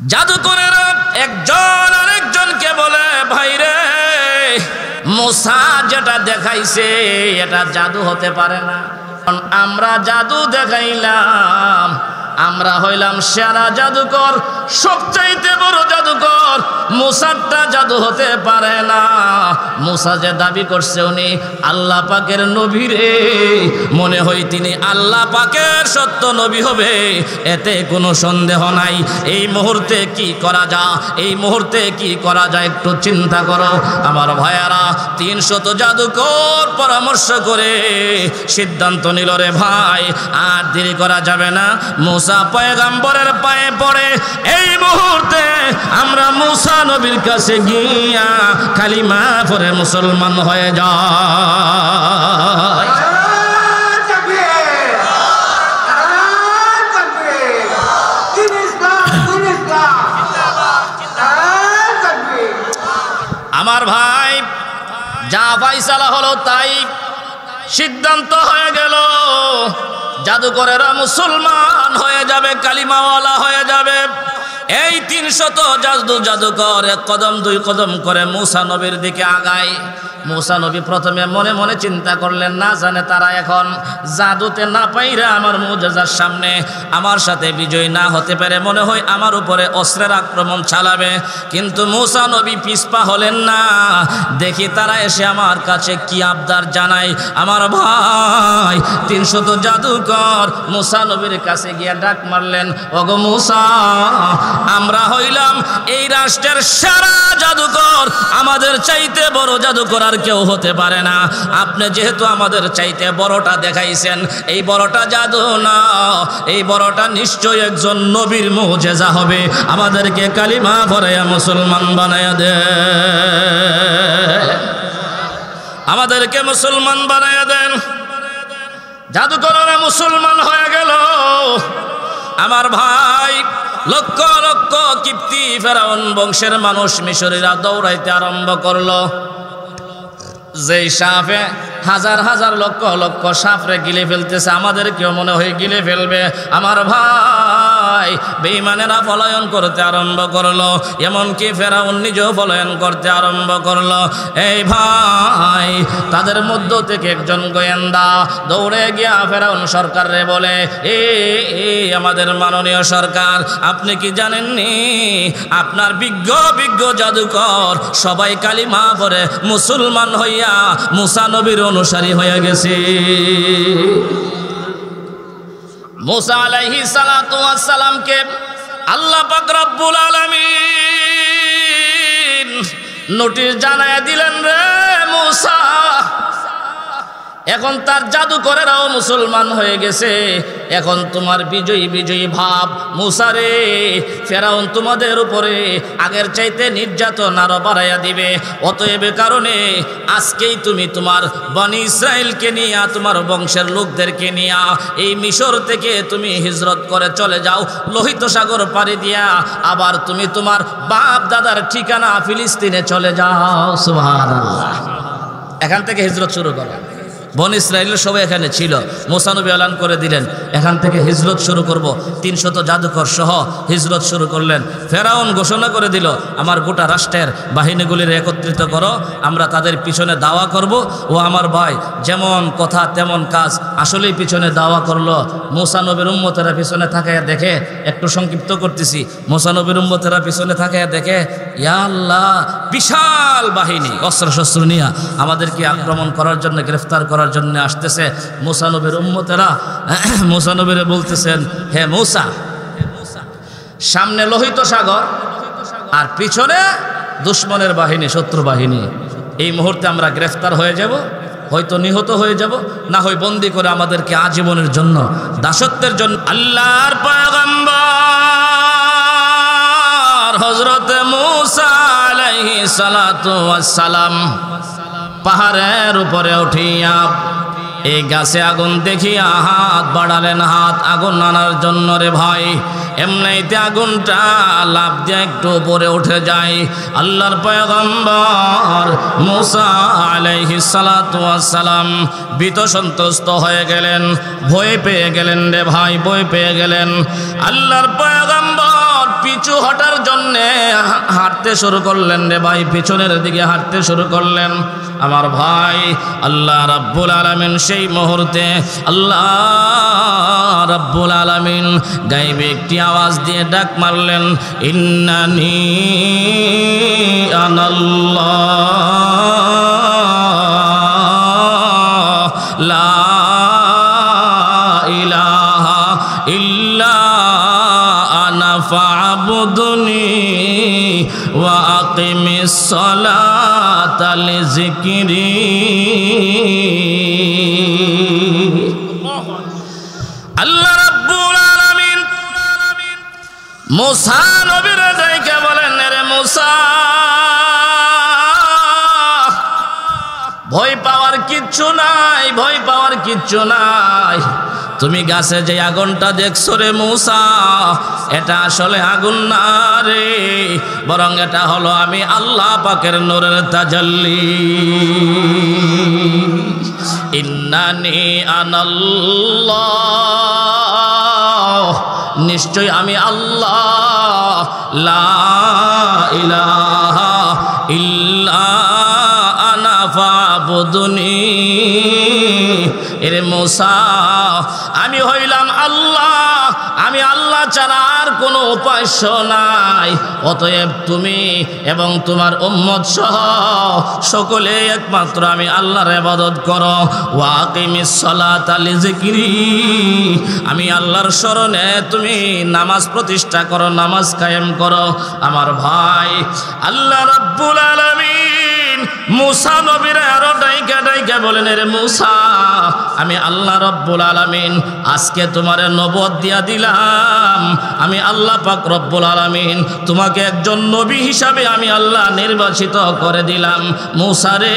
জাদুকরেরা একজন আরেকজনকে বলে, ভাই রে, মুসা যেটা দেখাইছে এটা জাদু হতে পারে না। আমরা জাদু দেখাইলাম, আমরা হইলাম সেরা জাদুকর, সবচাইতে বড় জাদুকর। মুসারটা জাদু হতে পারে না। মুসা যে দাবি করছে উনি আল্লাহ পাকের নবী রে, মনে হয় তিনি আল্লাহ পাকের সত্য নবী হবে, এতে কোনো সন্দেহ নাই। এই মুহূর্তে কি করা যায়, এই মুহূর্তে কি করা যায় একটু চিন্তা করো আমার ভাইয়ারা। 300 জাদুকর পরামর্শ করে সিদ্ধান্ত নিল, রে ভাই আর দেরি করা যাবে না। মুসা পয়গম্বরের পায়ে পড়ে, এই মুহূর্তে আমরা মুসা নবীর কাছে গিয়া কালিমা পড়ে মুসলমান হয়ে যাই। আমার ভাই, যা ফায়সালা হলো তাই সিদ্ধান্ত হয়ে গেল। জাদুকরেরা মুসলমান হয়ে যাবে, কালিমাওয়ালা হয়ে যাবে। এই 300 জাদুকর 1 কদম 2 কদম করে মুসা নবীর দিকে আগায়। মুসা নবী প্রথমে মনে মনে চিন্তা করলেন, না জানে তারা এখন জাদুতে না পাইরা আমার মুজিজার সামনে আমার সাথে বিজয় না হতে পারে, মনে হয় আমার উপরে অস্ত্রের আক্রমণ চালাবে। কিন্তু মুসা নবী পিছপা হলেন না। দেখি তারা এসে আমার কাছে কি আবদার জানায়। আমার ভাই 300 জাদুকর মুসা নবীর কাছে গিয়া ডাক মারলেন, ওগো মুসা, আমরা হইলাম এই রাষ্ট্রের সেরা জাদুকর, আমাদের চাইতে বড় জাদুকর আর কেউ হতে পারে না। আপনি যেহেতু আমাদের চাইতে বড়টা দেখাইছেন, এই বড়টা জাদু না, এই বড়টা নিশ্চয় একজন নবীর মুজিজা হবে। আমাদেরকে কালিমা পড়াইয়া মুসলমান বানাইয়া দে, আমাদেরকে মুসলমান বানাইয়া দেন। জাদুকররা মুসলমান হয়ে গেল। আমার ভাই, লক্ষ লক্ষ কিপ্তি ফেরাউন বংশের মানুষ মিশরীরা দৌড়াইতে আরম্ভ করলো। যেই সাপে হাজার হাজার লক্ষ লক্ষ সাপরে গিলে ফেলতেছে, আমাদেরকেও মনে হয় গিলে ফেলবে। আমার ভাই, বেঈমানেরা পলায়ন করতে আরম্ভ করলো, এমনকি ফেরাউন নিজেও পলায়ন করতে আরম্ভ করলো। এই ভাই, তাদের মধ্য থেকে একজন গোয়েন্দা দৌড়ে গিয়া ফেরাউন সরকারে বলে, আমাদের মাননীয় সরকার, আপনি কি জানেননি আপনার বিজ্ঞ বিজ্ঞ জাদুকর সবাই কালিমা পড়ে মুসলমান হইয়া মুসা নবীর অনুসারী হয়ে গেছে। মুসা আলাইহিস সালাতু ওয়াস সালামকে আল্লাহ পাক রব্বুল আলামিন নোটিশ জানায় দিলেন, রে মুসা, এখন তার জাদুকরেরাও মুসলমান হয়ে গেছে। এখন তোমার বিজয়ী বিজয়ী ভাব। মুসা রে, ফেরাউন তোমাদের উপরে আগের চাইতে নির্যাতন আরো বাড়াইয়া দিবে। অতএব কারণে আজকেই তুমি তোমার বনি ইসরাইলকে নিয়ে, তোমার বংশের লোকদেরকে নিয়ে এই মিশর থেকে তুমি হিজরত করে চলে যাও, লোহিত সাগর পাড়ি দিয়া আবার তুমি তোমার বাপ দাদার ঠিকানা ফিলিস্তিনে চলে যাও। সুবহানাল্লাহ। এখান থেকে হিজরত শুরু করো। বনি ইসরাইলের সবাই এখানে ছিল। মুসা নবী এলান করে দিলেন, এখান থেকে হিজরত শুরু করব। 300 জাদুকর সহ হিজরত শুরু করলেন। ফেরাউন ঘোষণা করে দিল, আমার গোটা রাষ্ট্রের বাহিনীগুলির একত্রিত করো, আমরা তাদের পিছনে দাওয়া করব। ও আমার ভাই, যেমন কথা তেমন কাজ, আসলেই পিছনে দাওয়া করলো। মুসা নবীর উম্মতেরা পিছনে থাকায় দেখে, একটু সংক্ষিপ্ত করতেছি, মুসা নবীর উম্মতেরা পিছনে থাকায় দেখে, ইয়া আল্লাহ, বিশাল বাহিনী অস্ত্রশস্ত্র নিয়ে আমাদেরকে আক্রমণ করার জন্য, গ্রেফতার করার জন্য আসতেছে। মুসা নবীর উম্মতেরা মুসা নবীরে বলতেছেন, হে মুসা, সামনে লোহিত সাগর আর পিছনে দুশমনের বাহিনী, শত্রু বাহিনী। এই মুহূর্তে আমরা গ্রেফতার হয়ে যাব, হয়তো নিহত হয়ে যাব, না হয় বন্দী করে আমাদেরকে আজীবনের জন্য দাসত্বের জন্য। আল্লাহর পয়গম্বর হযরত মুসা আলাইহিস সালাতু ওয়াস সালাম পাহাড়ের উপরে উঠিয়া এই গাছে আগুন দেখিয়া হাত বাড়ালেন, হাত আগুন আনার জন্য। রে ভাই, এমনিতে আগুনটা লাফ দিয়ে একটু উপরে উঠে যায়। আল্লাহর পয়গম্বর মুসা আলাইহিস সালাতু ওয়াস সালাম ভীত সন্ত্রস্ত হয়ে গেলেন, ভয় পেয়ে গেলেন। রে ভাই, ভয় পেয়ে গেলেন। আল্লাহর পয়গম্বর পিছু হটার জন্যে হাঁটতে শুরু করলেন রে ভাই, পিছনের দিকে হাঁটতে শুরু করলেন। আমার ভাই, আল্লাহ রাব্বুল আলামিন সেই মুহূর্তে আল্লাহ রাব্বুল আলামিন গায়েবে একটি আওয়াজ দিয়ে ডাক মারলেন, ইন্নানি আনাল্লাহ লা ইলাহা ইল্লা আনা ফা'বুদনি ওয়া আকিমিস সালাতা লিযিকরি। আল্লাহ রাব্বুল আলামিন মুসা নবীরে ডাইকা বলেন, রে মুসা, ভয় পাওয়ার কিচ্ছু নাই, ভয় পাওয়ার কিচ্ছু নাই। তুমি গাছে যে আগুনটা দেখছো রে মুসা, এটা আসলে আগুন না রে, বরং এটা হলো আমি আল্লাহ পাকের নূরের তাজাল্লি। ইন্নানি আনাল্লাহ, নিশ্চয় আমি আল্লাহ, লা ইলাহা ইল্লা আনা ফা'বুদনি। এরে মুসা, আমি হইলাম আল্লাহ, আমি আল্লাহ ছাড়া আর কোনো উপাস্য নাই। অতএব তুমি এবং তোমার উম্মত সহ সকলে একমাত্র আমি আল্লাহর ইবাদত করো। ওয়া আকিমিস সালাতা লিযিকরি, আমি আল্লাহর স্মরণে তুমি নামাজ প্রতিষ্ঠা করো, নামাজ কায়েম করো। আমার ভাই, আল্লাহ রাব্বুল আলামিন মুসা নবীরে আরো ডাইকা ডাইকা বলেন, রে মুসা, আমি আল্লাহ রাব্বুল আলামিন আজকে তোমারে নবুয়ত দিয়া দিলাম। আমি আল্লাহ পাক রব্বুল আলামিন তোমাকে একজন নবী হিসাবে আমি আল্লাহ নির্বাচিত করে দিলাম। মুসা রে,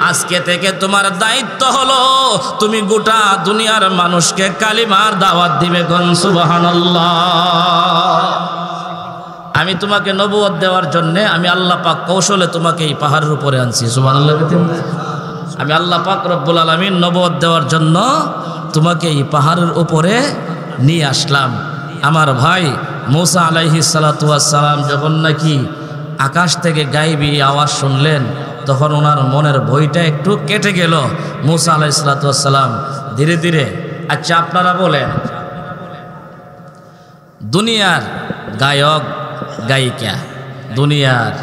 আজকে থেকে তোমার দায়িত্ব হলো তুমি গোটা দুনিয়ার মানুষকে কালিমার দাওয়াত দিবে। কোন সুবহানাল্লাহ। আমি তোমাকে নবুয়ত দেওয়ার জন্যে আমি আল্লাহ পাক কৌশলে তোমাকে এই পাহাড়ের উপরে আনছি। সুবহানাল্লাহ। আমি আল্লাহ পাক রব্বুল আলামিন নবুয়ত দেওয়ার জন্য তোমাকে এই পাহাড়ের উপরে নিয়ে আসলাম। আমার ভাই, মুসা আলাইহিস সালাতু ওয়াস সালাম যখন নাকি আকাশ থেকে গায়েবী আওয়াজ শুনলেন, তখন ওনার মনের ভয়টা একটু কেটে গেল। মুসা আলাইহিস সালাতু ওয়াস সালাম ধীরে ধীরে, আচ্ছা আপনারা বলেন, দুনিয়ার গায়ক গায়িকা, দুনিয়ার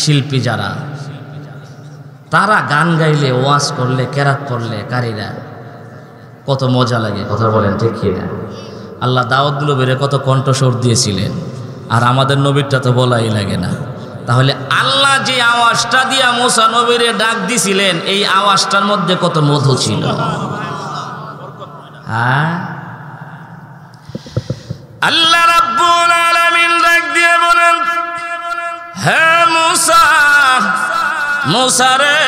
শিল্পী যারা, তারা গান গাইলে, ওয়াজ করলে, কেরাত করলে কারীরা কত মজা লাগে, কথা বলেন ঠিক কি না? আল্লাহ দাউদ নবীরে কত কণ্ঠস্বর দিয়েছিলেন, আর আমাদের নবীরটা তো বলাই লাগে না। তাহলে আল্লাহ যে আওয়াজটা দিয়া মুসা নবীরে ডাক দিছিলেন, এই আওয়াজটার মধ্যে কত মধু ছিল। হ্যাঁ, আল্লাহ রাব্বুল আলামিন ডাক দিয়ে বলেন, হে মুসা, মুসা রে,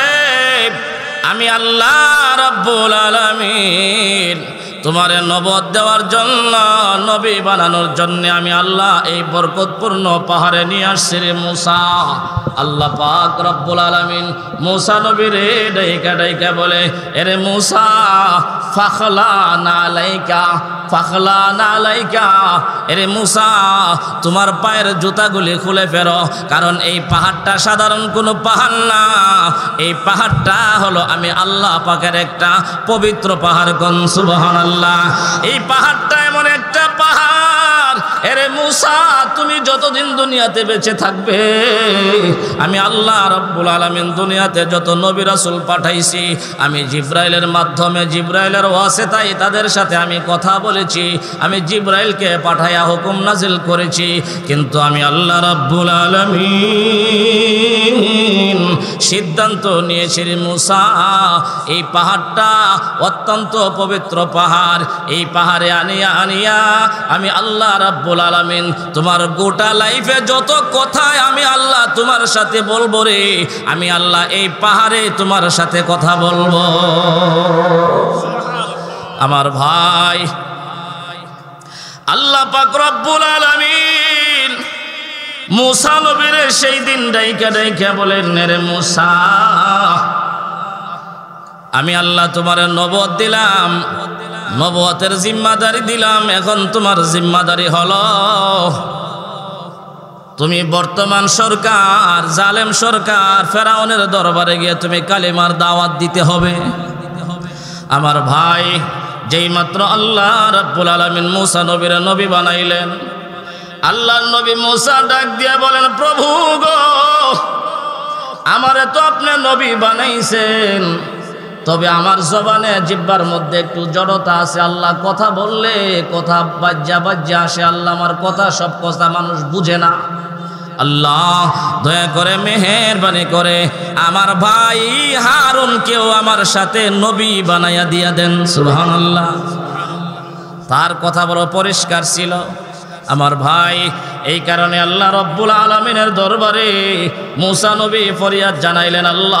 আমি আল্লাহ রাব্বুল আলামিন তোমারে নবুয়ত দেওয়ার জন্য, নবী বানানোর জন্য আমি আল্লাহ এই বরকতপূর্ণ পাহাড়ে নিয়ে আসছি রে মুসা। আল্লাহ পাক রব্বুল আলামিন মুসা নবীরে ডাইকা ডাইকা বলে, এরে মুসা, ফাখলানা আলাইকা, ফাখলানা আলাইকা, এরে মুসা, তোমার পায়ের জুতাগুলি খুলে ফেরো, কারণ এই পাহাড়টা সাধারণ কোনো পাহাড় না, এই পাহাড়টা হলো আমি আল্লাহ পাকের একটা পবিত্র পাহাড়। কোন সুবহানাল্লাহ। এই পাহাড়টা এমন একটা পাহাড়, এরে মুসা, তুমি যতদিন দুনিয়াতে বেঁচে থাকবে, আমি আল্লাহ রাব্বুল আলামিন দুনিয়াতে যত নবী রাসূল পাঠাইছি, আমি জিবরাইলের মাধ্যমে, জিবরাইলের ওয়াসিতায় তাদের সাথে আমি কথা বলেছি, আমি জিবরাইলকে পাঠাইয়া হুকুম নাজিল করেছি, কিন্তু আমি আল্লাহ রাব্বুল আলামিন সিদ্ধান্ত নিয়েছি রে মুসা, এই পাহাড়টা অত্যন্ত পবিত্র পাহাড়, এই পাহাড়ে আনিয়া আনিয়া আমি আল্লাহ রাব্বুল আলামিন তোমার গোটা লাইফে যত কথা আমি আল্লাহ তোমার সাথে বলবো রে, আমি আল্লাহ এই পাহাড়ে তোমার সাথে কথা বলবো। আমার ভাই, আল্লাহ পাক রব্বুল আলামিন মুসা নবীরে সেই দিন ডাইকা ডাইকা বলেন, রে মুসা, আমি আল্লাহ তোমার নবুয়ত দিলাম, নবুয়তের জিম্মাদারি দিলাম, এখন তোমার জিম্মাদারি হলো তুমি বর্তমান সরকার, জালেম সরকার ফেরাউনের দরবারে গিয়ে তুমি কালিমার দাওয়াত দিতে হবে। আমার ভাই, যেই মাত্র আল্লাহ রাব্বুল আলামিন মূসা নবীর নবী বানাইলেন, আল্লাহর নবী মূসা ডাক দিয়ে বলেন, প্রভু গো, আমারে তো আপনি নবী বানাইছেন, তবে আমার জবানে জিহ্বার মধ্যে একটু জড়তা আছে। আল্লাহ কথা বললে কথা বাজ্যা আসে। আল্লাহ আমার কথা সব কথা মানুষ বুঝে না। আল্লাহ দয়া করে মেহেরবানি করে আমার ভাই হারুনকেও আমার সাথে নবী বানাইয়া দিয়া দেন। সুবহানাল্লাহ। তার কথা বড় পরিষ্কার ছিল আমার ভাই। এই কারণে আল্লাহ রব্বুল আলামিনের দরবারে মূসা নবী ফরিয়াদ জানাইলেন, আল্লাহ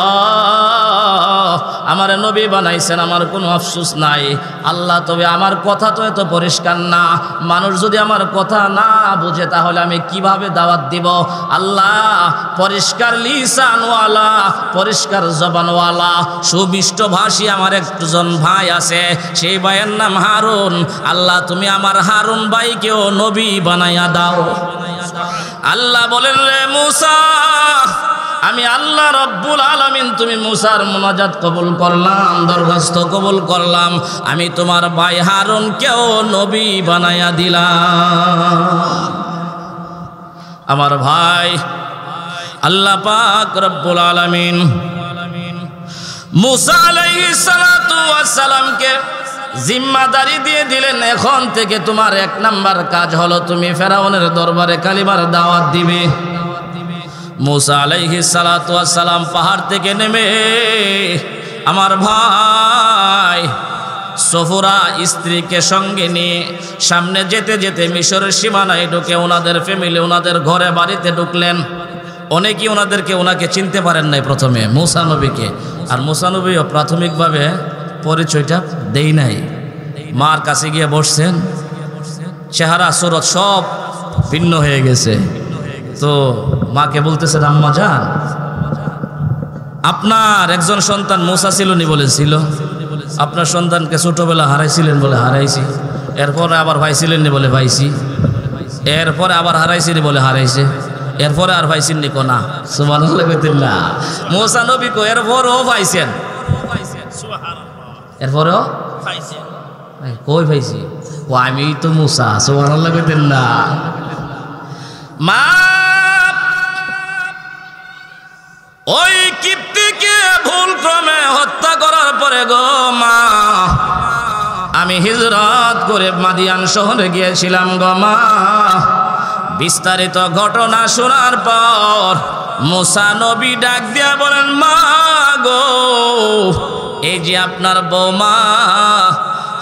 আমার নবী বানাইছেন, আমার কোনো আফসোস নাই আল্লাহ, তবে আমার কথা তো এত পরিষ্কার না, মানুষ যদি আমার কথা না বুঝে তাহলে আমি কিভাবে দাওয়াত দিব। আল্লাহ পরিষ্কার লিসানওয়ালা, পরিষ্কার জবানওয়ালা, সুমিষ্ট ভাষী আমার একজন ভাই আছে, সেই ভাইয়ের নাম হারুন। আল্লাহ তুমি আমার হারুন ভাইকেও নবী বানাইয়া দাও। আল্লাহ বলেন, রে মূসা, আমি আল্লাহ রব্বুল আলামিন তুমি মূসার মুনাজাত কবুল করলাম, দরখাস্ত কবুল করলাম, আমি তোমার ভাই হারুনকেও নবী বানাইয়া দিলাম। আমার ভাই, আল্লাহ পাক রব্বুল আলামিন মূসা আলাইহিস সালাতু ওয়াস সালামকে জিম্মাদারি দিয়ে দিলেন, এখন থেকে তোমার 1 নাম্বার কাজ হলো তুমি ফেরাউনের দরবারে কালিমার দাওয়াত দিবে। মূসা আলাইহিস সালাতু ওয়াস সালাম পাহাড় থেকে নেমে আমার ভাই সফুরা স্ত্রীকে সঙ্গে নিয়ে সামনে যেতে যেতে মিশরের সীমানায় ঢুকে ওনাদের ফ্যামিলি, ওনাদের ঘরে বাড়িতে ঢুকলেন। অনেকেই ওনাকে চিনতে পারেন নাই প্রথমে মূসা নবীকে, আর মূসা নবীও প্রাথমিকভাবে পরিচয়টা দেই নাই। মার কাছে গিয়ে বসছেন, চেহারা সুরত সব ভিন্ন হয়ে গেছে। তো মাকে বলতেছেন, আম্মা জান, আপনার একজন সন্তান মূসা ছিল নি বলেছিল, আপনার সন্তানকে ছোটবেলা হারাইছিলেন বলে হারাইছি, এরপরে আবার পাইছিলেন নি বলে পাইছি, এরপরে আবার হারাইছি নি বলে হারাইছে, এরপরে আর পাইছেন নি কোনা। সুবহানাল্লাহ কইতেন না, মূসা নবী কো এরপরও পাইছেন, এরপরেও কই পাইছি, ও আমি তো মূসা। সুবহানাল্লাহ কইতেন না। মা ওই কিপ্তিকে ভুল ক্রমে হত্যা করার পরে গো মা, আমি হিজরত করে মাদিয়ান শহরে গিয়েছিলাম গো মা। বিস্তারিত ঘটনা শোনার পর মূসা নবী ডাক দিয়া বলেন, মা গো, এই যে আপনার বৌমা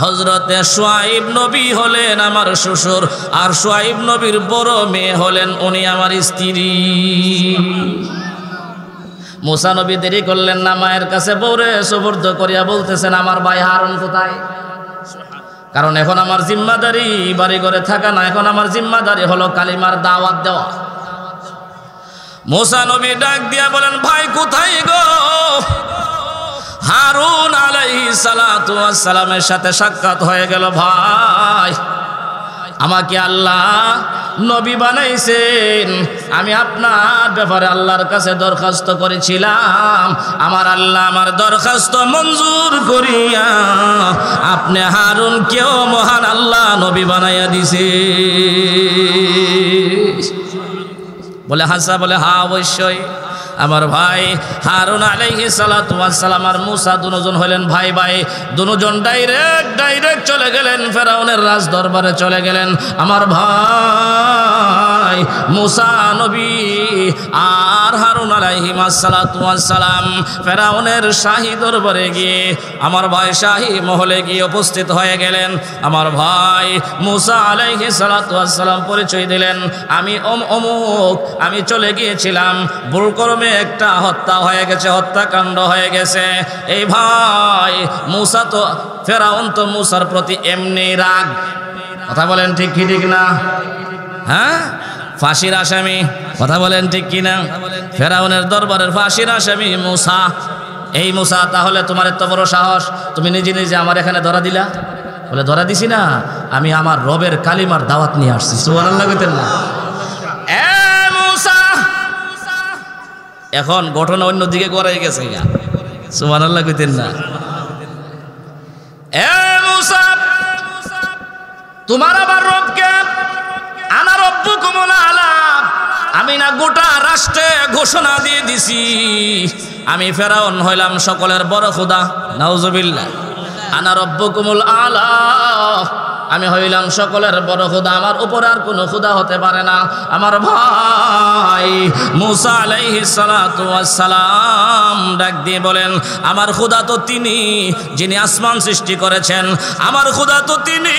হযরতে শুআইব নবী হলেন আমার শ্বশুর, আর শুআইব নবীর বড় মেয়ে হলেন উনি আমার স্ত্রী। মূসা নবী দেরি করলেন না, মায়ের কাছে বউরে সুবর্দ করিয়া বলতেছেন, আমার ভাই হারুন কোথায়? কারণ এখন আমার জিম্মাদারি বাড়ি ঘরে থাকা না, এখন আমার জিম্মাদারি হলো কালিমার দাওয়াত দেওয়া। মূসা নবী ডাক দিয়া বলেন, ভাই কোথায় গো? হারুন আলাইহিস সালাতু ওয়াস সালামের সাথে সাক্ষাৎ হয়ে গেল। ভাই, আমাকে আল্লাহ নবী বানাইছেন, আমি আপনার ব্যাপারে আল্লাহর কাছে দরখাস্ত করেছিলাম, আমার আল্লাহ আমার দরখাস্ত মঞ্জুর করিয়া আপনি হারুনকেও মহান আল্লাহ নবী বানাইয়া দিছে। বলে হাসা, বলে হ্যাঁ অবশ্যই। আমার ভাই হারুন আলাইহিস সালাতু ওয়াস সালাম আর মূসা দুজন হলেন ভাই ভাই। দুজন ডাইরেক্ট চলে গেলেন ফেরাউনের রাজ দরবারে চলে গেলেন। আমার ভাই মূসা নবী আর হারুন আলাইহিস সালাতু ওয়াস সালাম ফেরাউনের শাহী দরবারে গিয়ে আমার ভাই শাহী মহলে গিয়ে উপস্থিত হয়ে গেলেন। আমার ভাই মূসা আলাইহিস সালাতু ওয়াস সালাম পরিচয় দিলেন, আমি অমুক, আমি চলে গিয়েছিলাম, ভুলক্রমে একটা হত্যা হয়ে গেছে, হত্যাকাণ্ড হয়ে গেছে। এই ভাই মূসা তো, ফেরাউন তো মূসার প্রতি এমনি রাগ। কথা বলেন ঠিক কি ঠিক না? হ্যাঁ, ফাঁসির আসামি। কথা বলেন ঠিক কি না? ফেরাউনের দরবারের ফাঁসির আসামি মূসা। এই মূসা, তাহলে তোমার এত বড় সাহস, তুমি নিজে নিজে আমার এখানে ধরা দিলা? বলে ধরা দিছি না, আমি আমার রবের কালিমার দাওয়াত নিয়ে আসছি। সুবহানাল্লাহ কইতেন না? এখন ঘটনা অন্যদিকে করাই গেছে। সুবহানাল্লাহ কইতেন না? এ মুসা, তোমার আবার রবকে আনা রব্বুকুমুল আলা, আমি না গোটা রাষ্ট্রে ঘোষণা দিয়ে দিছি আমি ফেরাউন হইলাম সকলের বড় খোদা। নাউজুবিল্লাহ। আনা রব্বুকুমুল আলা, আমি হইলাম সকলের বড় খোদা, আমার উপর আর কোনো খোদা হতে পারে না। আমার ভাই মুসা আলাইহিস সালাতু ওয়াস সালাম ডাক দিয়ে বলেন, আমার খোদা তো তিনি যিনি আসমান সৃষ্টি করেছেন, আমার খোদা তো তিনি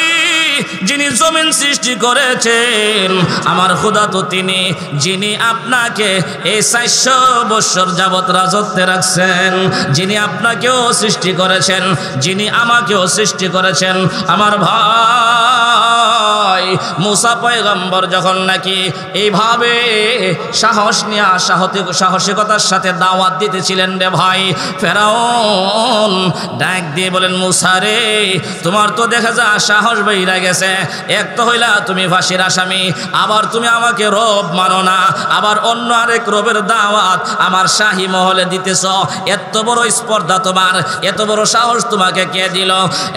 যিনি জমিন সৃষ্টি করেছেন, আমার খোদা তো তিনি যিনি আপনাকে এই 400 বছর যাবত রাজত্বে রাখছেন, যিনি আপনাকেও সৃষ্টি করেছেন, যিনি আমাকেও সৃষ্টি করেছেন। আমার ভাই মুসা পয়গম্বর যখন নাকি এইভাবে সাহস নিয়ে সাহসিকতার সাথে দাওয়াত দিতেছিলেন রে ভাই, ফেরাউন ডাক দিয়ে বলেন, মুসা রে, তোমার তো দেখা যায় সাহস বাইরা গেছে। এক তো হইলা তুমি ফাঁসির আসামি, আবার তুমি আমাকে রব মানো না, আবার অন্য আরেক রবের দাওয়াত আমার শাহী মহলে দিতেছ। এত বড় স্পর্ধা তোমার, এত বড় সাহস তোমাকে কে দিল?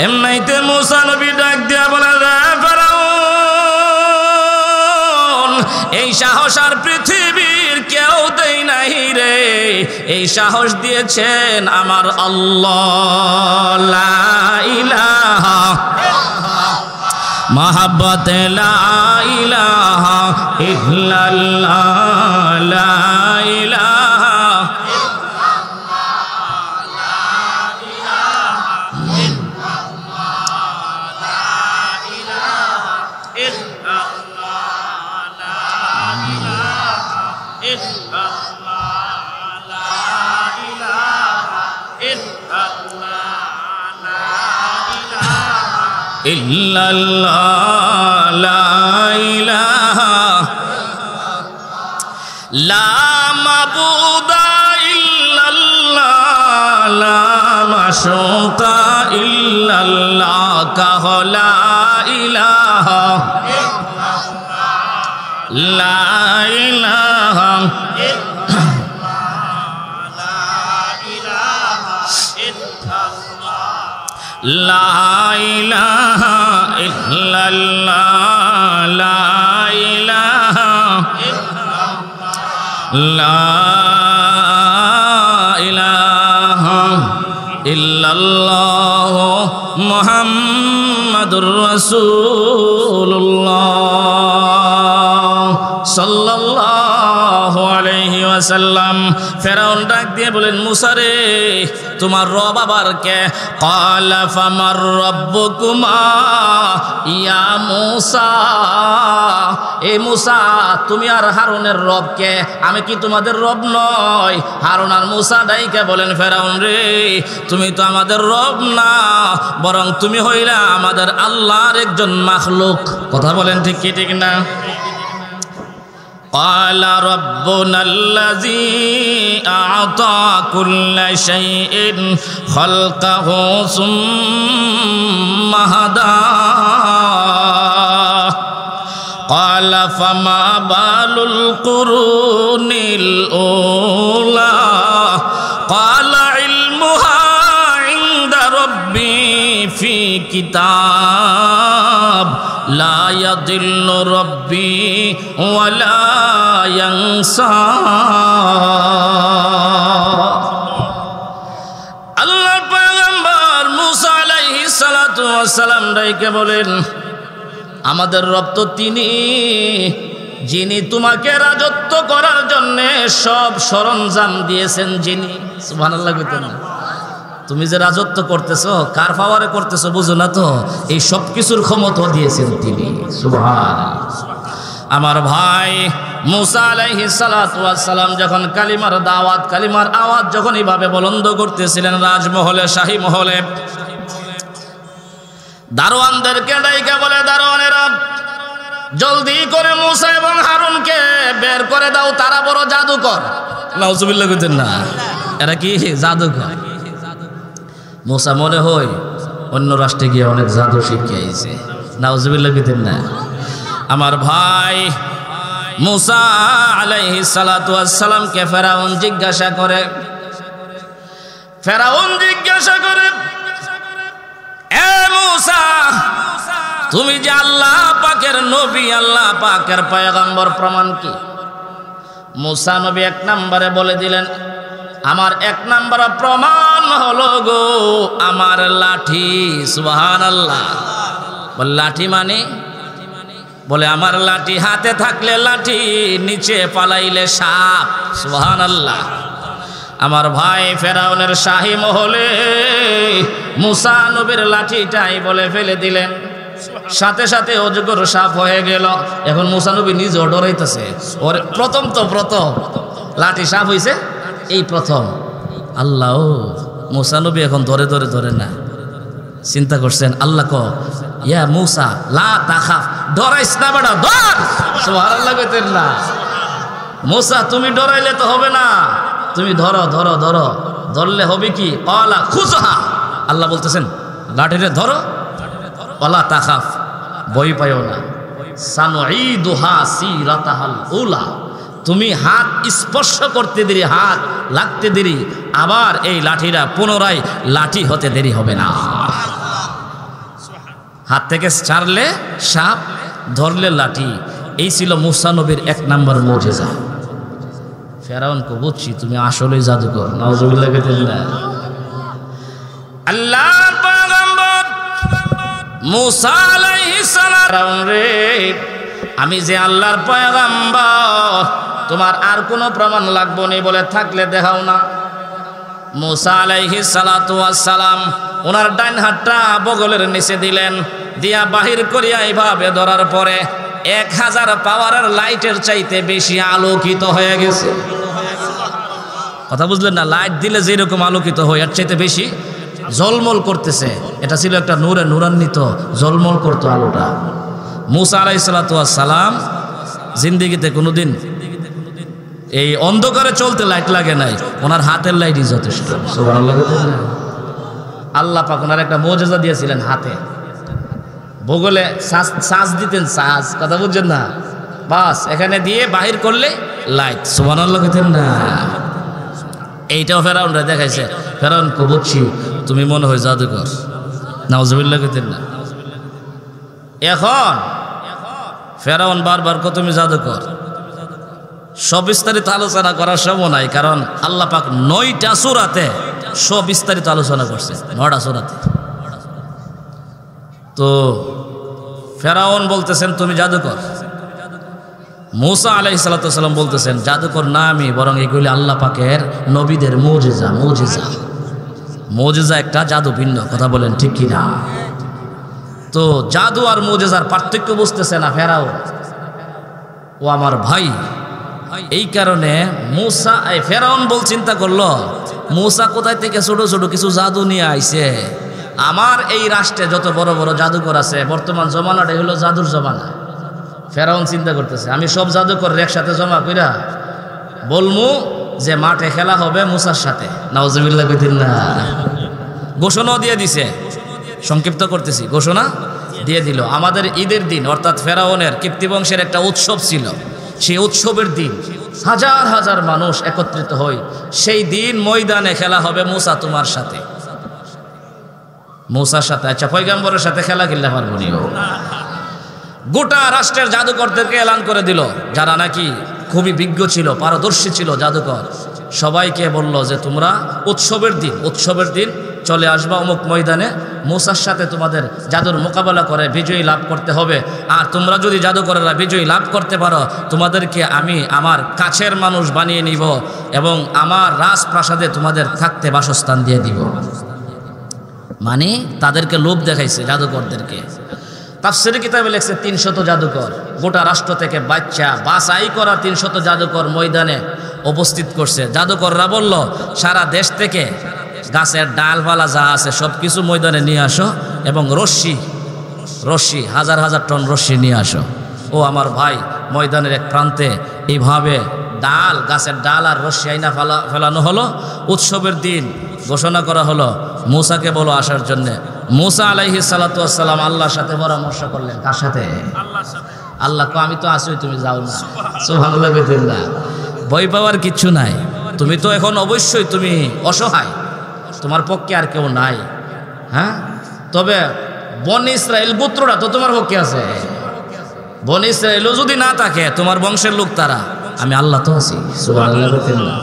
এমনিতে মুসা নবী ডাক দিয়া বলেন, ফেরাউন, এই সাহস আর পৃথিবীর কেউ দেই নাই রে, এই সাহস দিয়েছেন আমার আল্লাহ। লা ইলাহা মহাব্বত লা ইলাহা ইল্লাল্লাহ, লা ইলাহা ইল্লাল্লাহ, লা ইলাহা লা মাবুদা ইল্লাল্লাহ, লা মাশুকা ইল্লাল্লাহ, কাহ লা ইলাহা লা ইলাহা লা ইলাহা ইল্লাল্লাহ, লা ইলাহা লা ইলাহা ইল্লাল্লাহ মুহাম্মাদুর রাসূলুল্লাহ সাল্লাল্লাহু আলাইহি ওয়াসাল্লাম। ফেরাউন ডাক দিয়ে বলেন, মুসা রে, তোমার রব আবার কে? ক্বালা ফামার রব্বুকুমা ইয়া মুসা, এ মুসা, তুমি আর হারুনের রব কে? আমি কি তোমাদের রব নয়? হারুন আর মুসা ডাইকে বলেন, ফেরাউন রে, তুমি তো আমাদের রব না, বরং তুমি হইলা আমাদের আল্লাহর একজন মাখলুক। কথা বলেন ঠিক কি ঠিক না? قال ربنا الذي أعطى كل شيء خلقه ثم هداه قال فما بال القرون الأولى قال علمها عند ربي في كتاب لا يضل ربي ولا ينسى। আল্লাহর পয়গম্বর মুসা আলাইহিস সালাতু ওয়াস সালাম ডাইকে বলেন, আমাদের রব তো তিনি যিনি তোমাকে রাজত্ব করার জন্য সব সরঞ্জাম দিয়েছেন, যিনি। সুবহানাল্লাহ কইতেন না? তুমি যে রাজত্ব করতেছো কার পাওয়ারে করতেছো বুঝো না তো, এই সব কিছুর ক্ষমতা দিয়েছেন তিনি। সুবহানাল্লাহ। আমার ভাই মুসা আলাইহিস সালাতু ওয়াস সালাম যখন কালিমার দাওয়াত, কালিমার আওয়াজ যখন এইভাবে বুলন্দ করতেছিলেন রাজমহলে, শাহী মহলে, দারোয়ানদেরকে ডাইকা বলে, দারোয়ানেরা জলদি করে মুসা এবং হারুনকে বের করে দাও, তারা বড় জাদুকর। নাউজুবিল্লাহ কইতেন না? এরা কি জাদুকর? মুসা মনে হয় অন্য রাষ্ট্রে গিয়ে অনেক জাদু শিখে আইছে। নাউজুবিল্লাহ কইতেন না? আমার ভাই মুসা আলাইহিস সালাতু ওয়াস সালামকে ফেরাউন জিজ্ঞাসা করে, এ মুসা, তুমি যে আল্লাহ পাকের নবী, আল্লাহ পাকের পয়গম্বর, প্রমাণ কি? মুসা নবী এক নম্বরে বলে দিলেন, আমার এক নম্বর প্রমাণ হলো গো আমার লাঠি। সুবহানাল্লাহ। বলে লাঠি মানে? বলে আমার লাঠি হাতে থাকলে লাঠি, নিচে পালাইলে সাপ। সুবহানাল্লাহ। আমার ভাই ফেরাউনের শাহী মহলে মুসা নবীর লাঠিটাই বলে ফেলে দিলেন, সাথে সাথে অজগর সাপ হয়ে গেল। এখন মুসা নবী নিজেও ডরাইতেছে, ওর প্রথম লাঠি সাপ হইছে, এই প্রথম। আল্লাহ, মুসা নবী এখন ধরে না, চিন্তা করছেন। আল্লাহ ক, ইয়া মুসা লা তাখাফ, ডরাইস না বেটা, ধর। সুবহানাল্লাহ কইতেন না? মুসা তুমি ডরাইলে তো হবে না, তুমি ধরো, ধরলে হবে কি? ক্বালা খুযহা, আল্লাহ বলতেছেন লাঠিরে ধরো, ওয়ালা তাখাফ, ভয় পাইও না, সানুঈদুহা সিরাতাহাল উলা, তুমি হাত স্পর্শ করতে দেরি, হাত লাগতে দেরি, আবার এই লাঠিরা পুনরায় লাঠি হতে দেরি হবে না। হাত থেকে ছাড়লে সাপ, ধরলে লাঠি। এই ছিল মুসা নবীর এক নম্বর মুজিজা। ফেরাউনকে বুঝছি তুমি আসলে জাদুকর। নাউজুবিল্লাহ। আল্লাহর পয়গম্বর মুসা আলাইহিস সালাম রে, আমি যে আল্লাহর পয়গম্বর, তোমার আর কোনো প্রমাণ লাগবে না বলে থাকলে দেখাও না। মুসা আলাইহিস সালাতু ওয়াস সালাম ওনার ডান হাতটা বগলের নিচে দিলেন, দিয়া বাহির করিয়া এইভাবে ধরার পরে 1000 পাওয়ারের লাইটের চাইতে বেশি আলোকিত হয়ে গেছে। কথা বুঝলেন না? লাইট দিলে যেরকম আলোকিত হয় এর চাইতে বেশি ঝলমল করতেছে। এটা ছিল একটা নূরে নূরান্বিত, ঝলমল করতো আলোটা। মুসা আলাইহিস সালাতু ওয়াস সালাম জিন্দেগিতে কোনোদিন এই অন্ধকারে চলতে লাইট লাগে নাই, ওনার হাতের লাইটই যথেষ্ট। সুবহানাল্লাহ। আল্লাহ পাক ওনার একটা মুজিজা দিয়েছিলেন হাতে, বগলে সাজ দিতেন, সাজ। কথা বুঝছেন না? বাস এখানে দিয়ে বাহির করলে লাইট। সুবহানাল্লাহ কইতেন না? এইটাও ফেরাউনরা দেখাইছে। ফেরাউন কো বুঝছি তুমি মনে হয় জাদুকর। নাউজুবিল্লাহ কইতেন না? এখন ফেরাউন বারবার কো তুমি জাদুকর। সব বিস্তারিত আলোচনা করার সময় নাই, কারণ আল্লাহ পাক 9টা সূরাতে সব বিস্তারিত আলোচনা করছে, 9টা সূরাতে। তো ফেরাউন বলতেছেন তুমি জাদুকর, মুসা আলাইহিস সালাতু ওয়াস সালাম বলতেছেন জাদুকর না আমি, বরং এগুলি আল্লাহ পাকের নবীদের মুজিজা। মুজিজা একটা, জাদু ভিন্ন। কথা বলেন ঠিক কি না? তো জাদু আর মুজিজার পার্থক্য বুঝতেছে না ফেরাউন। ও আমার ভাই, এই কারণে মুসা, ফেরাউন চিন্তা করলো মুসা কোথায় থেকে ছোট ছোট কিছু জাদু নিয়ে আইছে। আমার এই রাষ্ট্রে যত বড় বড় জাদুকর আছে, বর্তমান জমানাটা হলো জাদুর জমানা। ফেরাউন চিন্তা করতেছে আমি সব জাদুকর একসাথে জমা কইরা বলমু যে মাঠে খেলা হবে মুসার সাথে। নাউজুবিল্লাহ কইতেন না? ঘোষণাও দিয়ে দিছে, সংক্ষিপ্ত করতেছি, ঘোষণা দিয়ে দিল। আমাদের ঈদের দিন, অর্থাৎ ফেরাউনের কিপ্তি বংশের একটা উৎসব ছিল, সেই উৎসবের দিন হাজার হাজার মানুষ একত্রিত হয়। সেই দিন ময়দানে খেলা হবে মুসা তোমার সাথে, মুসার সাথে। আচ্ছা, পয়গম্বরের সাথে খেলা খেলতে পারবো নি? গোটা রাষ্ট্রের জাদুকরদেরকে এলান করে দিল, যারা নাকি খুবই বিজ্ঞ ছিল, পারদর্শী ছিল জাদুকর। সবাইকে বলল যে তোমরা উৎসবের দিন চলে আসবা অমুক ময়দানে, মুসার সাথে তোমাদের জাদুর মোকাবেলা করে বিজয়ী লাভ করতে হবে। আর তোমরা যদি জাদুকরেরা বিজয়ী লাভ করতে পারো, তোমাদেরকে আমি আমার কাছের মানুষ বানিয়ে নিব এবং আমার রাজপ্রাসাদে তোমাদের থাকতে বাসস্থান দিয়ে দিব। মানে তাদেরকে লোভ দেখাইছে জাদুকরদেরকে। তাফসীরে কিতাবে লেখছে 300 জাদুকর, গোটা রাষ্ট্র থেকে বাচ্চা বাছাই করা 300 জাদুকর ময়দানে উপস্থিত করছে। জাদুকররা বলল সারা দেশ থেকে গাছের ডালপালা যা আছে সব কিছু ময়দানে নিয়ে আসো এবং রশ্মি হাজার হাজার টন রশ্মি নিয়ে আসো। ও আমার ভাই, ময়দানের এক প্রান্তে এইভাবে গাছের ডাল আর রশ্মি আইনা ফেলানো হলো। উৎসবের দিন ঘোষণা করা হলো মুসাকে বলো আসার জন্যে। মুসা আলাইহিস সালাতু ওয়াস সালাম আল্লাহর সাথে পরামর্শ করলেন। কার সাথে? আল্লাহ কো আমি তো আছি, তুমি যাও না। সুবহানাল্লাহ। ভয় পাওয়ার কিচ্ছু নাই। তুমি তো এখন অবশ্যই তুমি অসহায়, তোমার পক্ষে আর কেউ নাই। হ্যাঁ, তবে বনি ইসরাইল পুত্ররা তো তোমার পক্ষে আছে। বনি ইসরাইলও যদি না থাকে, তোমার বংশের লোক তারা, আমি আল্লাহ তো আছি। সুবহানাল্লাহ।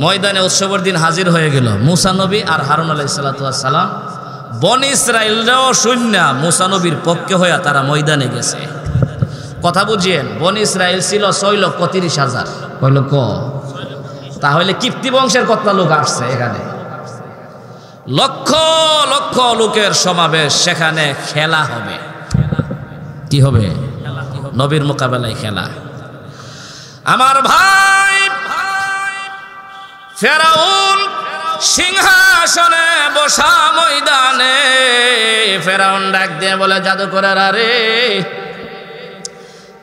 ময়দানে উৎসবের দিন হাজির হয়ে গেল মুসা নবী আর হারুন আলাইহিস সালাতু ওয়াস সালাম। বনি ইসরাইলরাও শূন্য মুসা নবীর পক্ষে হয়ে তারা ময়দানে গেছে। কথা বুঝিয়েন, বনি ইসরাইল ছিল 6,30,000। কয় লক্ষ? তাহলে কিপ্তি বংশের কত লোক আসছে এখানে? লক্ষ লক্ষ লোকের সমাবেশ। সেখানে খেলা হবে। কি হবে? নবীর মোকাবেলায় খেলা। আমার ভাই, ফেরাউন সিংহাসনে বসা ময়দানে ফেরাউন ডাক দিয়ে বলে, জাদুকরেরা রে,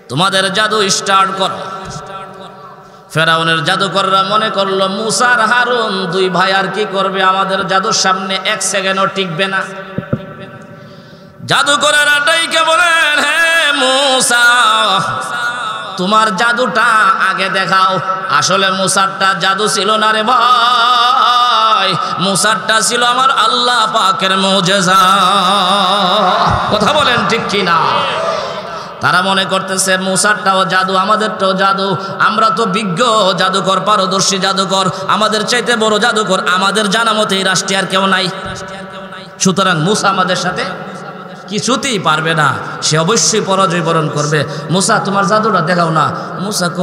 তোমাদের জাদু স্টার্ট করো। ফেরাউনের জাদুকররা মনে করলো মুসা আর হারুন দুই ভাই আর কি করবে, আমাদের জাদুর সামনে 1 সেকেন্ডও টিকবে না। জাদুকরেরা ডাইকে বলেন, হে মুসা, তোমার জাদুটা আগে দেখাও। আসলে মুসারটা জাদু ছিল না রে ভাই, মুসারটা ছিল আমার আল্লাহ পাকের মুজিজা। কথা বলেন ঠিক কিনা? তারা মনে করতেছে মুসারটাও জাদু, আমাদেরটাও জাদু, আমরা তো বিজ্ঞ জাদুকর, পারদর্শী জাদুকর, আমাদের চাইতে বড় জাদুকর আমাদের জানা মতে এই রাষ্ট্রে আর কেউ নাই। সুতরাং মুসা আমাদের সাথে কিছুতেই পারবে না, সে অবশ্যই পরাজয় বরণ করবে। মুসা, তোমার জাদুটা দেখাও না। মুসা ক,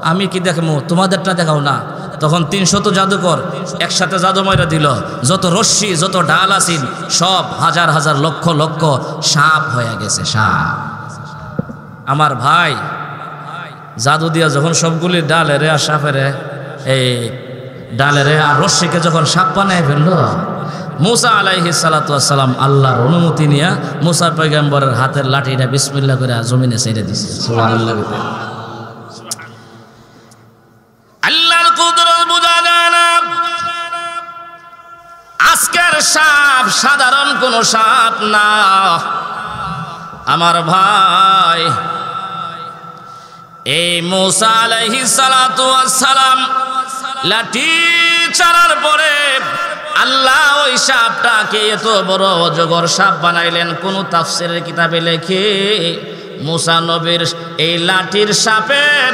আমি কি দেখবো, তোমাদেরটা দেখাও না। তখন 300 জাদুকর একসাথে জাদু মাইরা দিল। যত রশ্মি, যত ডাল আসিন, সব হাজার হাজার লক্ষ লক্ষ সাপ হয়ে গেছে। সাপ। আমার ভাই, জাদু দিয়া যখন সবগুলি ডালেরে আর সাপেরে, এই ডালেরে আর রশ্মিকে যখন সাপ বানায় ফেললো, মুসা আলাইহিস সালাতু ওয়াস সালাম আল্লাহর অনুমতি নিয়ে মুসা পয়গম্বরের হাতের লাঠিটা বিসমিল্লাহ করে জমিনে ছেড়ে দিছে। সুবহানাল্লাহ। আল্লাহর কুদরত বোঝা যায় না। আজকের সাপ সাধারণ কোন সাপ না। আমার ভাই, এই মুসা আলাইহিস সালাতু ওয়াস সালাম লাঠি চালার পরে আল্লাহ ওই সাপটাকে এত বড় অজগর সাপ বানাইলেন। কোন তাফসীরের কিতাবে লেখে মুসা নবীর এই লাঠির সাপের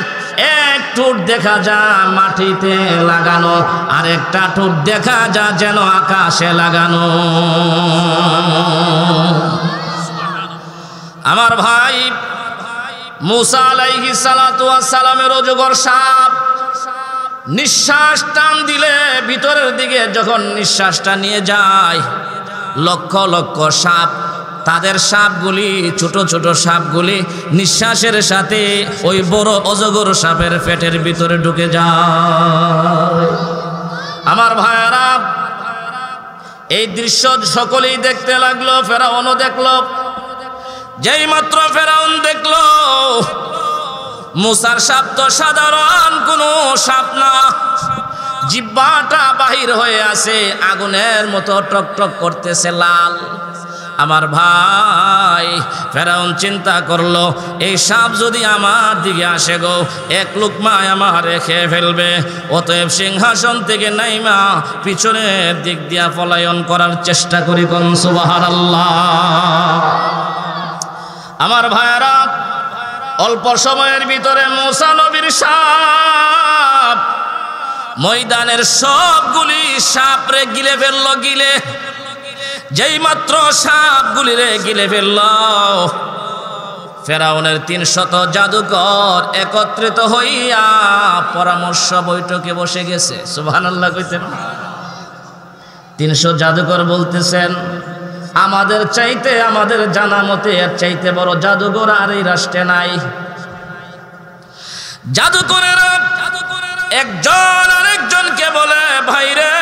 এক ঠোঁট দেখা যায় মাটিতে লাগানো, আর একটা ঠোঁট দেখা যায় যেন আকাশে লাগানো। আমার ভাই, মুসা আলাইহিস সালাতু ওয়াস সালামের অজগর সাপ নিঃশ্বাস টান দিলে ভিতরের দিকে যখন নিঃশ্বাসটা নিয়ে যায়, লক্ষ লক্ষ সাপ, তাদের সাপগুলি, ছোট ছোট সাপগুলি নিঃশ্বাসের সাথে ওই বড় অজগর সাপের পেটের ভিতরে ঢুকে যায়। আমার ভাইয়েরা, এই দৃশ্য সকলেই দেখতে লাগলো। ফেরাউনও দেখলো। যেই মাত্র ফেরাউন দেখলো মুসার সাপ তো সাধারণ কোনো সাপ না, জিহ্বাটা বাহির হয়ে আছে, আগুনের মতো টক টক করতেছে লাল। আমার ভাই, ফেরাউন চিন্তা করলো, এই সাপ যদি আমার দিকে আসে গো, এক লুকমায় আমার খেয়ে ফেলবে। অতএব সিংহাসন থেকে নাইমা পিছনের দিক দিয়া পলায়ন করার চেষ্টা করি। কোন সুবহানাল্লাহ। আমার ভাইরা, অল্প সময়ের ভিতরে মুসা নবীর সাপ ময়দানের সবগুলি সাপরে গিলে ফেলল। গিলে যেই মাত্র সাপগুলি রে গিলে ফেলল, ফেরাউনের 300 জাদুকর একত্রিত হইয়া পরামর্শ বৈঠকে বসে গেছে। সুবহানাল্লাহ কইতেন। 300 জাদুকর বলতেছেন, আমাদের চাইতে, আমাদের জানা মতে এর চাইতে বড় জাদুকর আর এই রাষ্ট্রে নাই। জাদুকরেরা একজন আরেকজনকে বলে, ভাইরে,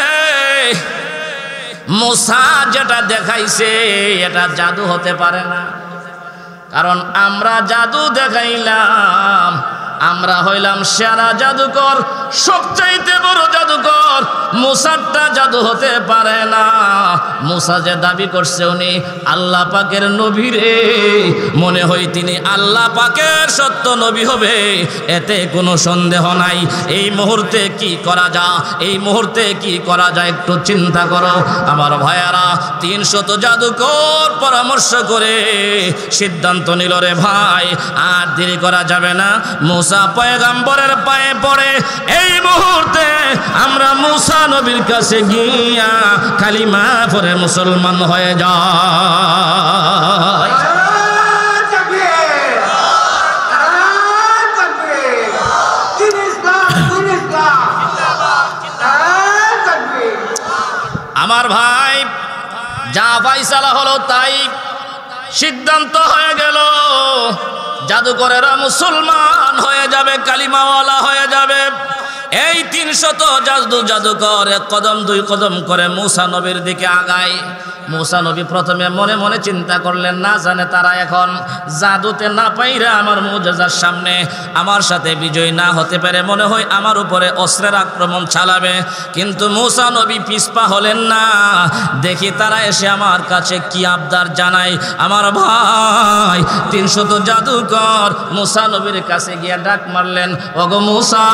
মুসা যেটা দেখাইছে এটা জাদু হতে পারে না, কারণ আমরা জাদু দেখাইলাম আমরা হইলাম সেরা জাদুকর, সবচাইতে বড় জাদুকর। মুসারটা জাদু হতে পারে না। মুসা যে দাবি করছে উনি আল্লাহ পাকের নবী রে, মনে হয় তিনি আল্লাহ পাকের সত্য নবী হবে, এতে কোনো সন্দেহ নাই। এই মুহূর্তে কি করা যায়, এই মুহূর্তে কি করা যায় একটু চিন্তা করো আমার ভাইয়ারা। 300 জাদুকর পরামর্শ করে সিদ্ধান্ত নিল রে ভাই আর দেরি করা যাবে না। মুসা পয়গম্বরের পায়ে পড়ে এই মুহূর্তে আমরা মুসা নবীর কাছে গিয়া কালিমা পড়ে মুসলমান হয়ে যায়। আমার ভাই যা ফায়সালা হলো তাই সিদ্ধান্ত হয়ে গেল, জাদুকরেরা মুসলমান হয়ে যাবে, কালিমাওয়ালা হয়ে যাবে। এই 300 জাদুকর 1 কদম 2 কদম করে মুসা নবীর দিকে আগায়। মুসা নবী প্রথমে মনে মনে চিন্তা করলেন, না জানে তারা এখন জাদুতে না পাইরা আমার মুজিজার সামনে আমার সাথে বিজয় না হতে পারে, মনে হয় আমার উপরে অস্ত্রের আক্রমণ চালাবে। কিন্তু মুসা নবী পিছপা হলেন না। দেখি তারা এসে আমার কাছে কি আবদার জানায়। আমার ভাই 300 জাদুকর মুসা নবীর কাছে গিয়া ডাক মারলেন, ওগো মুসা,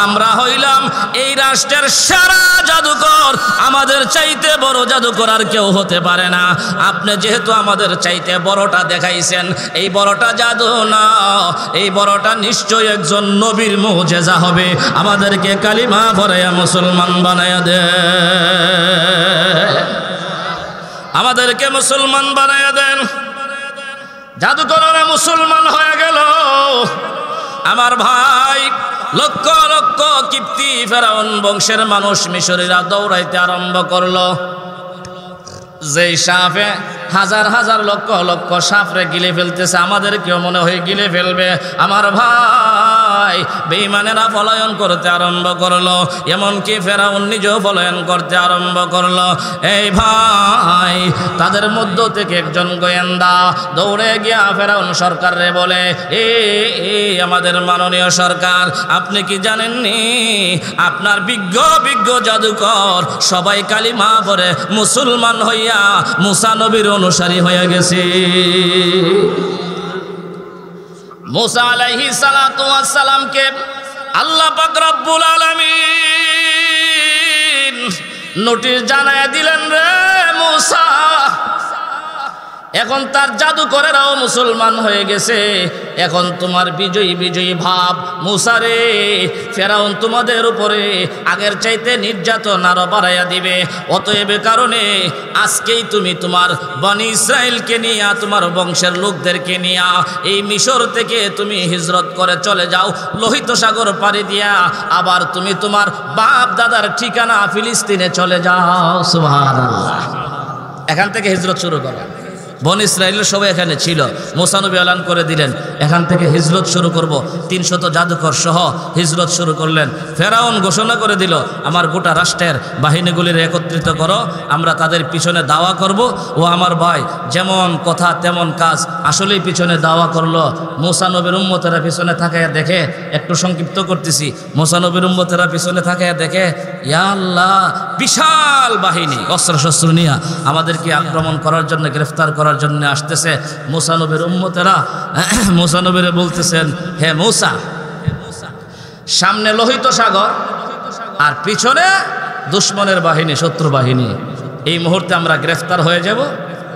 আমরা হইলাম এই রাষ্ট্রের সারা জাদুকর, আমাদের চাইতে বড় জাদুকর আর কেউ হতে পারে না। আপনি যেহেতু আমাদের চাইতে বড়টা দেখাইছেন, এই বড়টা জাদু না, এই বড়টা নিশ্চয় একজন নবীর মুজিজা হবে। আমাদেরকে কালিমা পড়াইয়া মুসলমান বানাইয়া দে, আমাদেরকে মুসলমান বানাইয়া দেন। জাদুকররা মুসলমান হয়ে গেল। আমার ভাই লক্ষ লক্ষ কিপ্তি ফেরাউন বংশের মানুষ মিশরীরা দৌড়াইতে আরম্ভ করলো। যেই সাপে হাজার হাজার লক্ষ লক্ষ সাপরে গিলে ফেলতেছে, আমাদেরকেও মনে হয় গিলে ফেলবে। আমার ভাই বেঈমানেরা পলায়ন করতে আরম্ভ করলো, এমনকি ফেরাউন নিজেও পলায়ন করতে আরম্ভ করলো। এই ভাই তাদের মধ্য থেকে একজন গোয়েন্দা দৌড়ে গিয়া ফেরাউন সরকারে বলে, আমাদের মাননীয় সরকার, আপনি কি জানেননি আপনার বিজ্ঞ বিজ্ঞ জাদুকর সবাই কালিমা পড়ে মুসলমান হইয়া মুসা নবীর অনুসারী হয়ে গেছে। মুসা আলাইহিস সালাতু ওয়াস সালামকে আল্লাহ পাক রব্বুল আলামিন নোটিশ জানায় দিলেন, রে মুসা, এখন তার জাদুকরেরাও মুসলমান হয়ে গেছে, এখন তোমার বিজয়ী বিজয়ী ভাব। মুসা রে, ফেরাউন তোমাদের উপরে আগের চাইতে নির্যাতন আরো বাড়াইয়া দিবে। অতএব কারণে আজকেই তুমি তোমার বনি ইসরাইলকে নিয়া, তোমার বংশের লোকদেরকে নিয়া এই মিশর থেকে তুমি হিজরত করে চলে যাও, লোহিত সাগর পাড়ি দিয়া আবার তুমি তোমার বাপ দাদার ঠিকানা ফিলিস্তিনে চলে যাও। সুবহানাল্লাহ। এখান থেকে হিজরত শুরু করো। বনি ইসরাইলের সবাই এখানে ছিল। মুসা নবী এলান করে দিলেন, এখান থেকে হিজরত শুরু করব। 300 জাদুকর সহ হিজরত শুরু করলেন। ফেরাউন ঘোষণা করে দিল, আমার গোটা রাষ্ট্রের বাহিনীগুলির একত্রিত করো, আমরা তাদের পিছনে দাওয়া করব। ও আমার ভাই, যেমন কথা তেমন কাজ, আসলেই পিছনে দাওয়া করলো। মুসা নবীর উম্মতেরা পিছনে থাকাইয়া দেখে, একটু সংক্ষিপ্ত করতেছি, মুসা নবীর উম্মতেরা পিছনে থাকাইয়া দেখে, ইয়া আল্লাহ, বিশাল বাহিনী অস্ত্রশস্ত্র নিয়ে আমাদেরকে আক্রমণ করার জন্য, গ্রেফতার করার জন্য আসতেছে। মুসা নবীর উম্মতেরা মুসা নবীরে বলতেছেন, হে মুসা, সামনে লোহিত সাগর আর পিছনে দুশমনের বাহিনী, শত্রু বাহিনী। এই মুহূর্তে আমরা গ্রেফতার হয়ে যাব,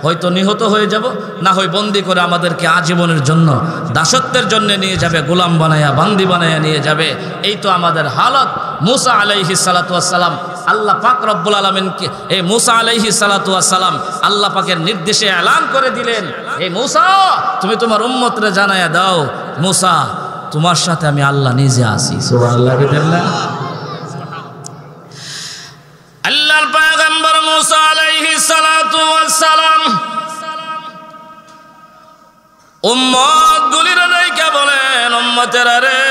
হয়তো নিহত হয়ে যাব, না হয় বন্দি করে আমাদেরকে আজীবনের জন্য দাসত্বের জন্য নিয়ে যাবে, গোলাম বানায়া বান্দি বানায়া নিয়ে যাবে। এই তো আমাদের হালত। মুসা আলাইহিস সালাতু ওয়াস সালাম আল্লাহ পাক রব্বুল আলামিনকে, এই মুসা আলাইহিস সালাতু ওয়াস সালাম আল্লাহ পাকের নির্দেশে এলান করে দিলেন, এই মুসা, তুমি তোমার উম্মতরে জানায়া দাও, মুসা, তোমার সাথে আমি আল্লাহ নিজে আছি। সুবহানাল্লাহ। আল্লাহর পয়গম্বর মুসা আলাইহিস সালাতু ওয়াস সালাম উম্মত গুলির রাইকা বলেন, উম্মতেরা রে,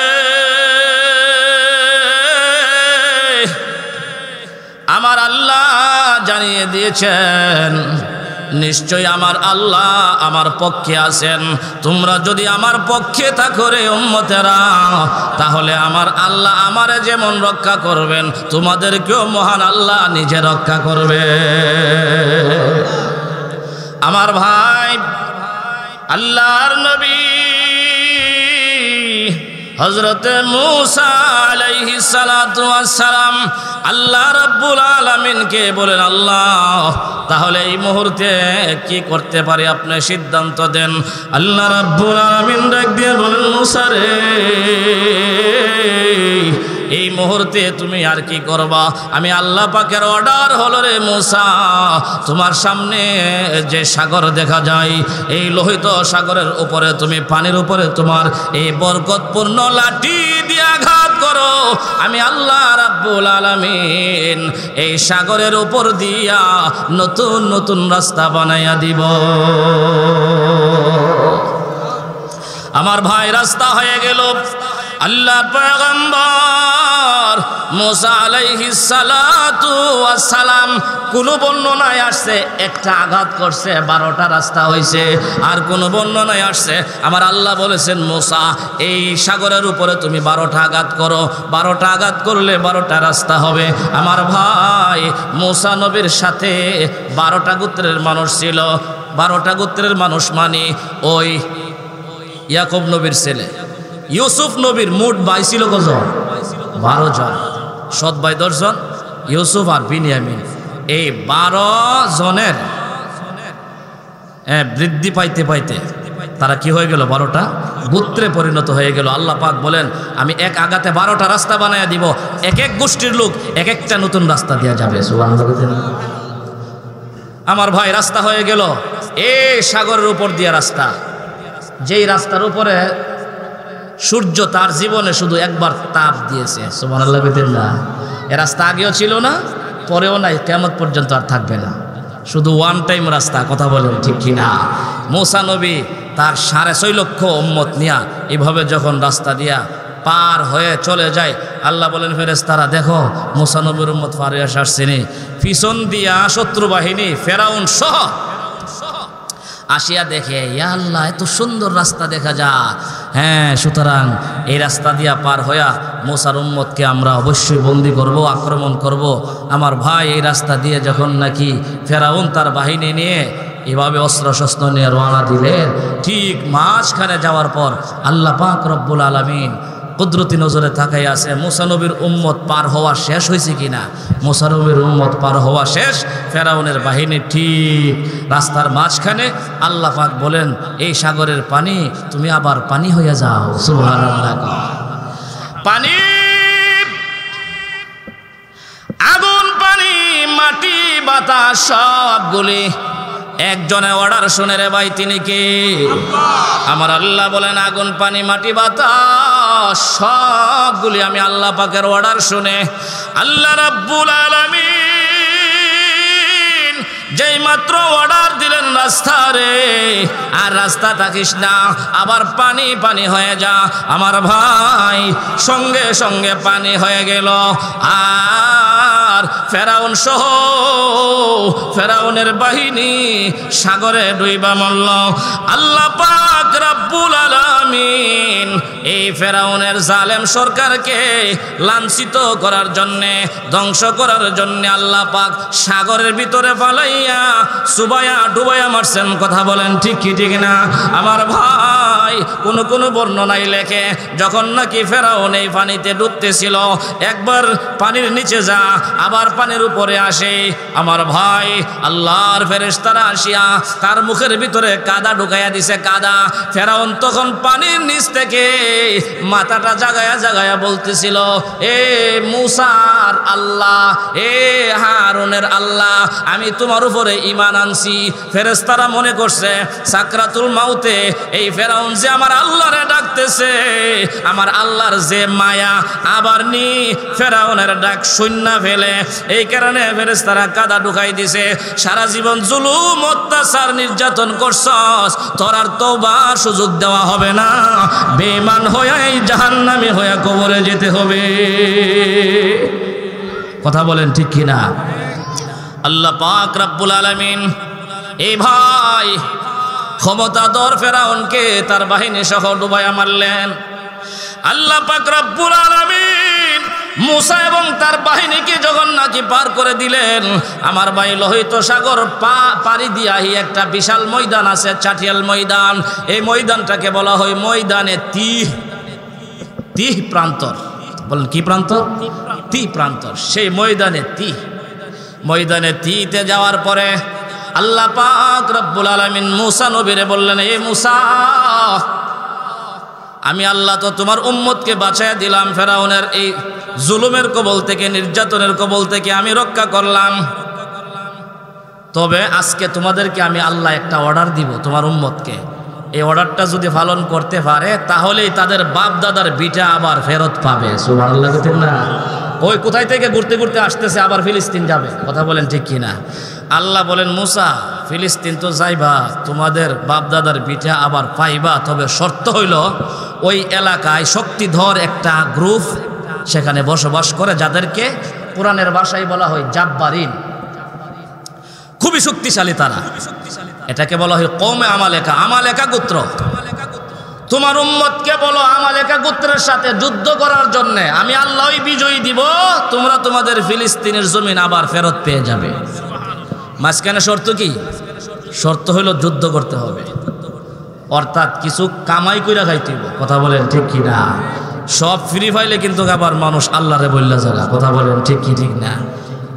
আমার আল্লাহ জানিয়ে দিয়েছেন নিশ্চয় আমার আল্লাহ আমার পক্ষে আছেন। তোমরা যদি আমার পক্ষে থাকো রে উম্মতেরা, তাহলে আমার আল্লাহ আমারে যেমন রক্ষা করবেন তোমাদেরকেও মহান আল্লাহ নিজে রক্ষা করবে। আমার ভাই, আল্লাহর নবী হযরতে মূসা আলাইহিস সালাতু ওয়াস সালাম আল্লাহ রাব্বুল আলামিনকে বলেন, আল্লাহ তাহলে এই মুহূর্তে কি করতে পারি আপনি সিদ্ধান্ত দেন। আল্লাহ রাব্বুল আলামিন ডাক দিয়ে বলেন, মূসা রে, এই মুহূর্তে তুমি আর কি করবা? আমি আল্লাহ পাকের অর্ডার হলো রে মূসা, তোমার সামনে যে সাগর দেখা যায়, এই লোহিত সাগরের উপরে তুমি পানির উপরে তোমার এই বরকতপূর্ণ লাঠি দিয়ে আঘাত করো। আমি আল্লাহ রাব্বুল আলামিন এই সাগরের উপর দিয়া নতুন নতুন রাস্তা বানাইয়া দিব। আমার ভাই, রাস্তা হয়ে গেল। আল্লাহ পয়গম্বর মূসা আলাইহিস সালাতু ওয়াস সালাম, কোন বর্ণনায় আসছে একটা আঘাত করছে 12টা রাস্তা হয়েছে, আর কোন বর্ণনায় আসছে আমার আল্লাহ বলেছেন, মূসা এই সাগরের উপরে তুমি 12টা আঘাত করো, 12টা আঘাত করলে 12টা রাস্তা হবে। আমার ভাই, মূসা নবীর সাথে 12টা গোত্রের মানুষ ছিল। 12টা গোত্রের মানুষ মানে ওই ইয়াকুব নবীর ছেলে ইউসুফ নবীর মোট ভাই ছিল কজন? 12 জন। সৎ ভাই 10 জন, ইউসুফ আর বিনিয়ামিন। এই 12 জনের বৃদ্ধি পাইতে পাইতে তারা কি হয়ে গেল? 12টা গোত্রে পরিণত হয়ে গেল। আল্লাহ পাক বলেন, আমি এক আঘাতে 12টা রাস্তা বানাইয়া দিব, এক এক গোষ্ঠীর লোক এক একটা নতুন রাস্তা দেওয়া যাবে। আমার ভাই, রাস্তা হয়ে গেল এই সাগরের উপর দিয়ে রাস্তা, যেই রাস্তার উপরে সূর্য তার জীবনে শুধু একবার তাপ দিয়েছে। সুবহানাল্লাহ বিল্লাহ। এ রাস্তা আগেও ছিল না, পরেও নাই, কিয়ামত পর্যন্ত আর থাকবে না। শুধু ওয়ান টাইম রাস্তা। কথা বলেন ঠিক কিনা? মূসা নবী তার 6.5 লক্ষ উম্মত নিয়া এভাবে যখন রাস্তা দিয়া পার হয়ে চলে যায়, আল্লাহ বলেন, ফেরেশতারা দেখো মূসা নবীর উম্মত পার হয়ে আসছেনি। পিছন দিয়া শত্রু বাহিনী ফেরাউন সহ আসিয়া দেখে, ইয়া আল্লাহ, এত সুন্দর রাস্তা দেখা যায়। হ্যাঁ, সুতরাং এই রাস্তা দিয়া পার হইয়া মূসার উম্মতকে আমরা অবশ্যই বন্দী করব, আক্রমণ করব। আমার ভাই, এই রাস্তা দিয়ে যখন নাকি ফেরাউন তার বাহিনী নিয়ে এভাবে অস্ত্র শস্ত্র নিয়ে রওনা দিলেন, ঠিক মাঝখানে যাওয়ার পর আল্লাহ পাক রব্বুল আলামিন কুদরতি নজরে তাকাই আছে মূসা নবীর উম্মত পার হওয়া শেষ হয়েছে কিনা। মূসা নবীর উম্মত পার হওয়া শেষ, ফেরাউনের বাহিনী ঠিক রাস্তার মাঝখানে। আল্লাহ পাক বলেন, এই সাগরের পানি তুমি আবার পানি হইয়া যাও। সুবহানাল্লাহ। পানি, আগুন, পানি, মাটি, বাতাস সবগুলি একজনে অর্ডার শুনে রে ভাই, তিনি কে? আমার আল্লাহ বলেন, আগুন, পানি, মাটি, বাতাস সবগুলি আমি আল্লাহ পাকের অর্ডার শুনে আল্লাহ রাব্বুল আলামিন যেই মাত্র অর্ডার দিলেন রাস্তা রে, আর রাস্তা থাকিস না, আবার পানি পানি হয়ে যা। আমার ভাই, সঙ্গে সঙ্গে পানি হয়ে গেল, আর ফেরাউন সহ ফেরাউনের বাহিনী সাগরে ডুইবা মরল। আল্লাহ পাক রব্বুল আলামিন এই ফেরাউনের জালেম সরকারকে লাঞ্ছিত করার জন্যে, ধ্বংস করার জন্যে আল্লাহ পাক সাগরের ভিতরে ফালাইয়া সুবাইয়া ডুবাইয়া মারছেন। কথা বলেন ঠিক কি ঠিক না? আমার ভাই, কোন কোন বর্ণনায় লেখে, যখন নাকি ফেরাউন এই পানিতে ডুবতেছিল, একবার পানির নিচে যা, আবার পানির উপরে আসে। আমার ভাই, আল্লাহর ফেরেশতারা আসিয়া তার মুখের ভিতরে কাদা ঢুকাইয়া দিছে, কাদা। ফেরাউন তখন পানির নিচ থেকে মাথাটা জাগায়া জাগায়া বলতেছিল, এ মূসার আল্লাহ, এ হারুনের আল্লাহ, আমি তোমার উপরে ঈমান আনছি। ফেরেশতারা মনে করছে সাকরাতুল মাউতে এই ফেরাউন যে আমার আল্লাহরে ডাকতেছে, আমার আল্লাহর যে মায়া, আবার নি ফেরাউনের ডাক শূন্য ফেলে। এই কারণে ফেরেশতারা কাদা ঢুকাই দিছে। সারা জীবন জুলুম, অত্যাচার, নির্যাতন করছস, তোর আর তওবার সুযোগ দেওয়া হবে না। বেঈমান হয়ে জাহান্নামী হয়ে কবরে যেতে হবে। কথা বলেন ঠিক কিনা? আল্লাহ পাক রব্বুল আলামিন এই ভাই ক্ষমতাধর ফেরাউনকে তার বাহিনী সহ ডুবাইয়া মারলেন। আল্লাহ পাক রব্বুল আলামিন মুসা এবং তার বাহিনীকে যখন নাকি পার করে দিলেন, আমার ভাই লোহিত সাগর পাড়ি দিয়াই একটা বিশাল ময়দান আছে, চাটিয়াল ময়দান। এই ময়দানটাকে বলা হয় ময়দানে তিহ প্রান্তর। বলেন কি প্রান্তর? তিহ প্রান্তর। সেই ময়দানে তিতে যাওয়ার পরে আল্লাহ পাক রব্বুল আলামিন মুসা নবীরে বললেন, এ মুসা, আমি আল্লাহ তো তোমার উম্মতকে বাঁচাইয়া দিলাম, ফেরাউনের এই জুলুমের কবল থেকে, নির্যাতনের কবল থেকে আমি রক্ষা করলাম। তবে আজকে তোমাদেরকে আমি আল্লাহ একটা অর্ডার দিব তোমার উম্মতকে। এই অর্ডারটা যদি পালন করতে পারে তাহলেই তাদের বাপ দাদার বিটা আবার ফেরত পাবে। সুবহানাল্লাহ না? ওই কোথায় থেকে ঘুরতে ঘুরতে আসতেছে, আবার ফিলিস্তিন যাবে। কথা বলেন ঠিক কিনা? আল্লাহ বলেন, মুসা ফিলিস্তিন তো যাইবা, তোমাদের বাপ দাদার বিটা আবার পাইবা, তবে শর্ত হইল ওই এলাকায় শক্তিধর একটা গ্রুপ সেখানে বসবাস করে, যাদেরকে কোরআনের ভাষায় বলা হয় জাব্বারিন। খুবই শক্তিশালী তারা। এটাকে বলা হয় কওমে আমালেকা গোত্র। তোমার উম্মতকে বলো আমালেকা গোত্রের সাথে যুদ্ধ করার জন্য আমি আল্লাহই বিজয়ী দিব, তোমরা তোমাদের ফিলিস্তিনের জমিন আবার ফেরত পেয়ে যাবে। মাঝখানে শর্ত কি? শর্ত হইল যুদ্ধ করতে হবে, অর্থাৎ কিছু কামাই কইরা খাইতে হবে। কথা বলেন ঠিক কি না? সব ফ্রি ফাইলে কিন্তু আবার মানুষ আল্লাহরে বললা জায়গা। কথা বলেন ঠিক কি ঠিক না?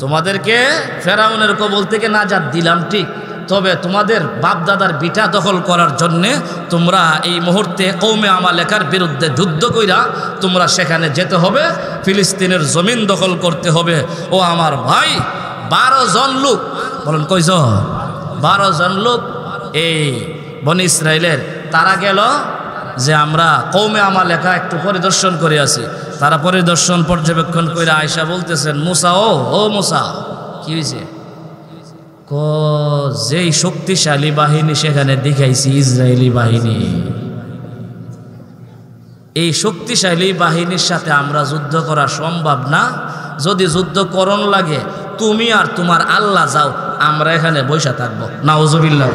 তোমাদেরকে ফেরাউনের কবল থেকে নাজাত দিলাম ঠিক, তবে তোমাদের বাপদাদার বিটা দখল করার জন্যে তোমরা এই মুহূর্তে কওমে আমালেকার বিরুদ্ধে যুদ্ধ কইরা তোমরা সেখানে যেতে হবে, ফিলিস্তিনের জমিন দখল করতে হবে। ও আমার ভাই, 12 জন লোক, বলেন কয়জন? 12 জন লোক এই বনি ইসরায়েলের, তারা গেল যে আমরা কওমে আমালেকা একটু পরিদর্শন করে আসি। তারা পরিদর্শন পর্যবেক্ষণ করে আয়েশা বলতেছেন, মুসা ও মুসা, কি হয়েছে? যেই শক্তিশালী বাহিনী সেখানে দেখাইছি, ইসরায়েলি বাহিনী, এই শক্তিশালী বাহিনীর সাথে আমরা যুদ্ধ করা সম্ভব না। যদি যুদ্ধ করণ লাগে তুমি আর তোমার আল্লাহ যাও, আমরা এখানে বসে থাকবো। নাউজুবিল্লাহ।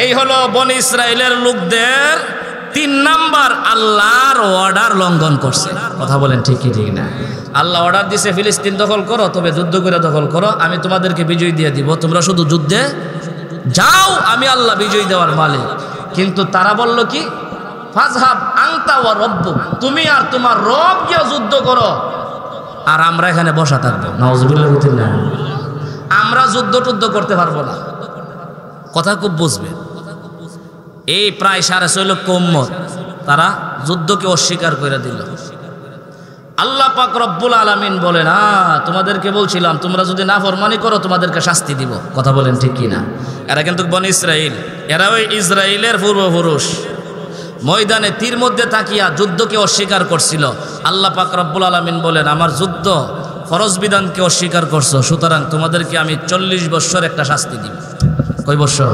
এই হলো বনি ইসরায়েলের লোকদের 3 নাম্বার আল্লাহর অর্ডার লঙ্ঘন করছে। কথা বলেন ঠিক কি ঠিক না? আল্লাহ অর্ডার দিছে ফিলিস্তিন দখল করো, তবে যুদ্ধ করে দখল করো, আমি তোমাদেরকে বিজয় দিয়ে দিব, তোমরা শুধু যুদ্ধে যাও, আমি আল্লাহ বিজয় দেওয়ার মালিক। কিন্তু তারা বলল কি, ফাজহাব আনতা ওয়া রব্বুক, তুমি আর তোমার রব গিয়ে যুদ্ধ করো, আর আমরা এখানে বসা থাকবো। নাউজুবিল্লাহ। আমরা যুদ্ধ করতে পারবো না। কথা খুব বুঝবেন। এই প্রায় 6.5 লক্ষ উম্মত তারা যুদ্ধকে অস্বীকার করে দিল। আল্লাহ পাক রব্বুল আলামিন বলেন, তোমাদেরকে বলছিলাম তোমরা যদি নাফরমানি করো তোমাদেরকে শাস্তি দিব। কথা বলেন ঠিক কি না? এরা কিন্তু বনি ইসরাইল, এরা ওই ইসরায়েলের পূর্বপুরুষ। ময়দানে তীর মধ্যে তাকিয়া যুদ্ধকে অস্বীকার করছিল। আল্লাহ পাক রব্বুল আলামিন বলেন, আমার যুদ্ধ ফরজ বিধানকে অস্বীকার করছো, সুতরাং তোমাদেরকে আমি 40 বছর একটা শাস্তি দিব। কয় বছর?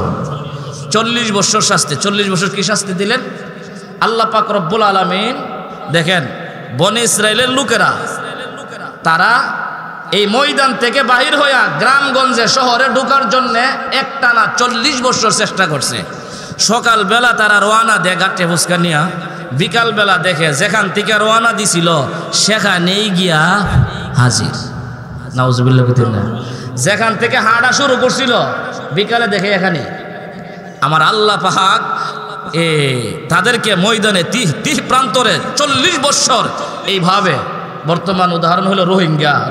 40 বছর শাস্তি। 40 বছর কি শাস্তি দিলেন আল্লাহ পাক রব্বুল আলামিন? দেখেন, বনি ইসরায়েলের লোকেরা তারা এই ময়দান থেকে বাহির হইয়া গ্রামগঞ্জে শহরে ঢোকার জন্য একটানা 40 বছর চেষ্টা করছে। সকালবেলা তারা রওনা দেয় গাটে ফুসকা নিয়া, বিকালবেলা দেখে যেখান থেকে রওনা দিছিল সেখানেই গিয়া হাজির। নাউজুবিল্লাহ। যেখান থেকে হাঁটা শুরু করছিল বিকালে দেখে এখানে। আমার আল্লাহ পাক তাদেরকে ময়দানে তিহ প্রান্তরে 40 বছর এইভাবে, বর্তমান উদাহরণ হলো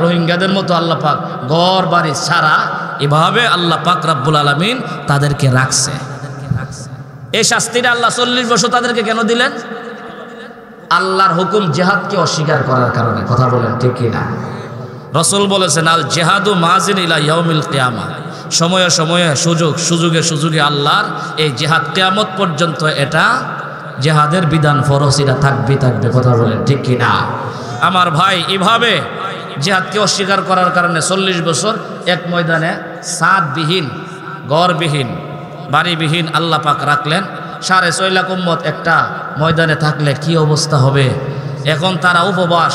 রোহিঙ্গাদের মতো আল্লাহ পাক ঘর বাড়ি ছাড়া এভাবে আল্লাহ পাক রব্বুল আলামিন তাদেরকে রাখছে। এই শাস্তিটা আল্লাহ 40 বছর তাদেরকে কেন দিলেন? আল্লাহর হুকুম জিহাদকে অস্বীকার করার কারণে। কথা বলেন ঠিক কি না? রাসূল বলেছেন, আল জিহাদু মাজিন ইলা ইয়াউমিল কিয়ামা, সময়ে সময়ে সুযোগে আল্লাহর এই জিহাদ কিয়ামত পর্যন্ত এটা জিহাদের বিধান ফরজ, এটা থাকবে। কথা বলেন ঠিক কি না? আমার ভাই, এভাবে জিহাদকে অস্বীকার করার কারণে 40 বছর এক ময়দানে সাদবিহীন, ঘরবিহীন, বাড়িবিহীন আল্লাহ পাক রাখলেন। 6.5 লাখ উম্মত একটা ময়দানে থাকলে কি অবস্থা হবে? এখন তারা উপবাস,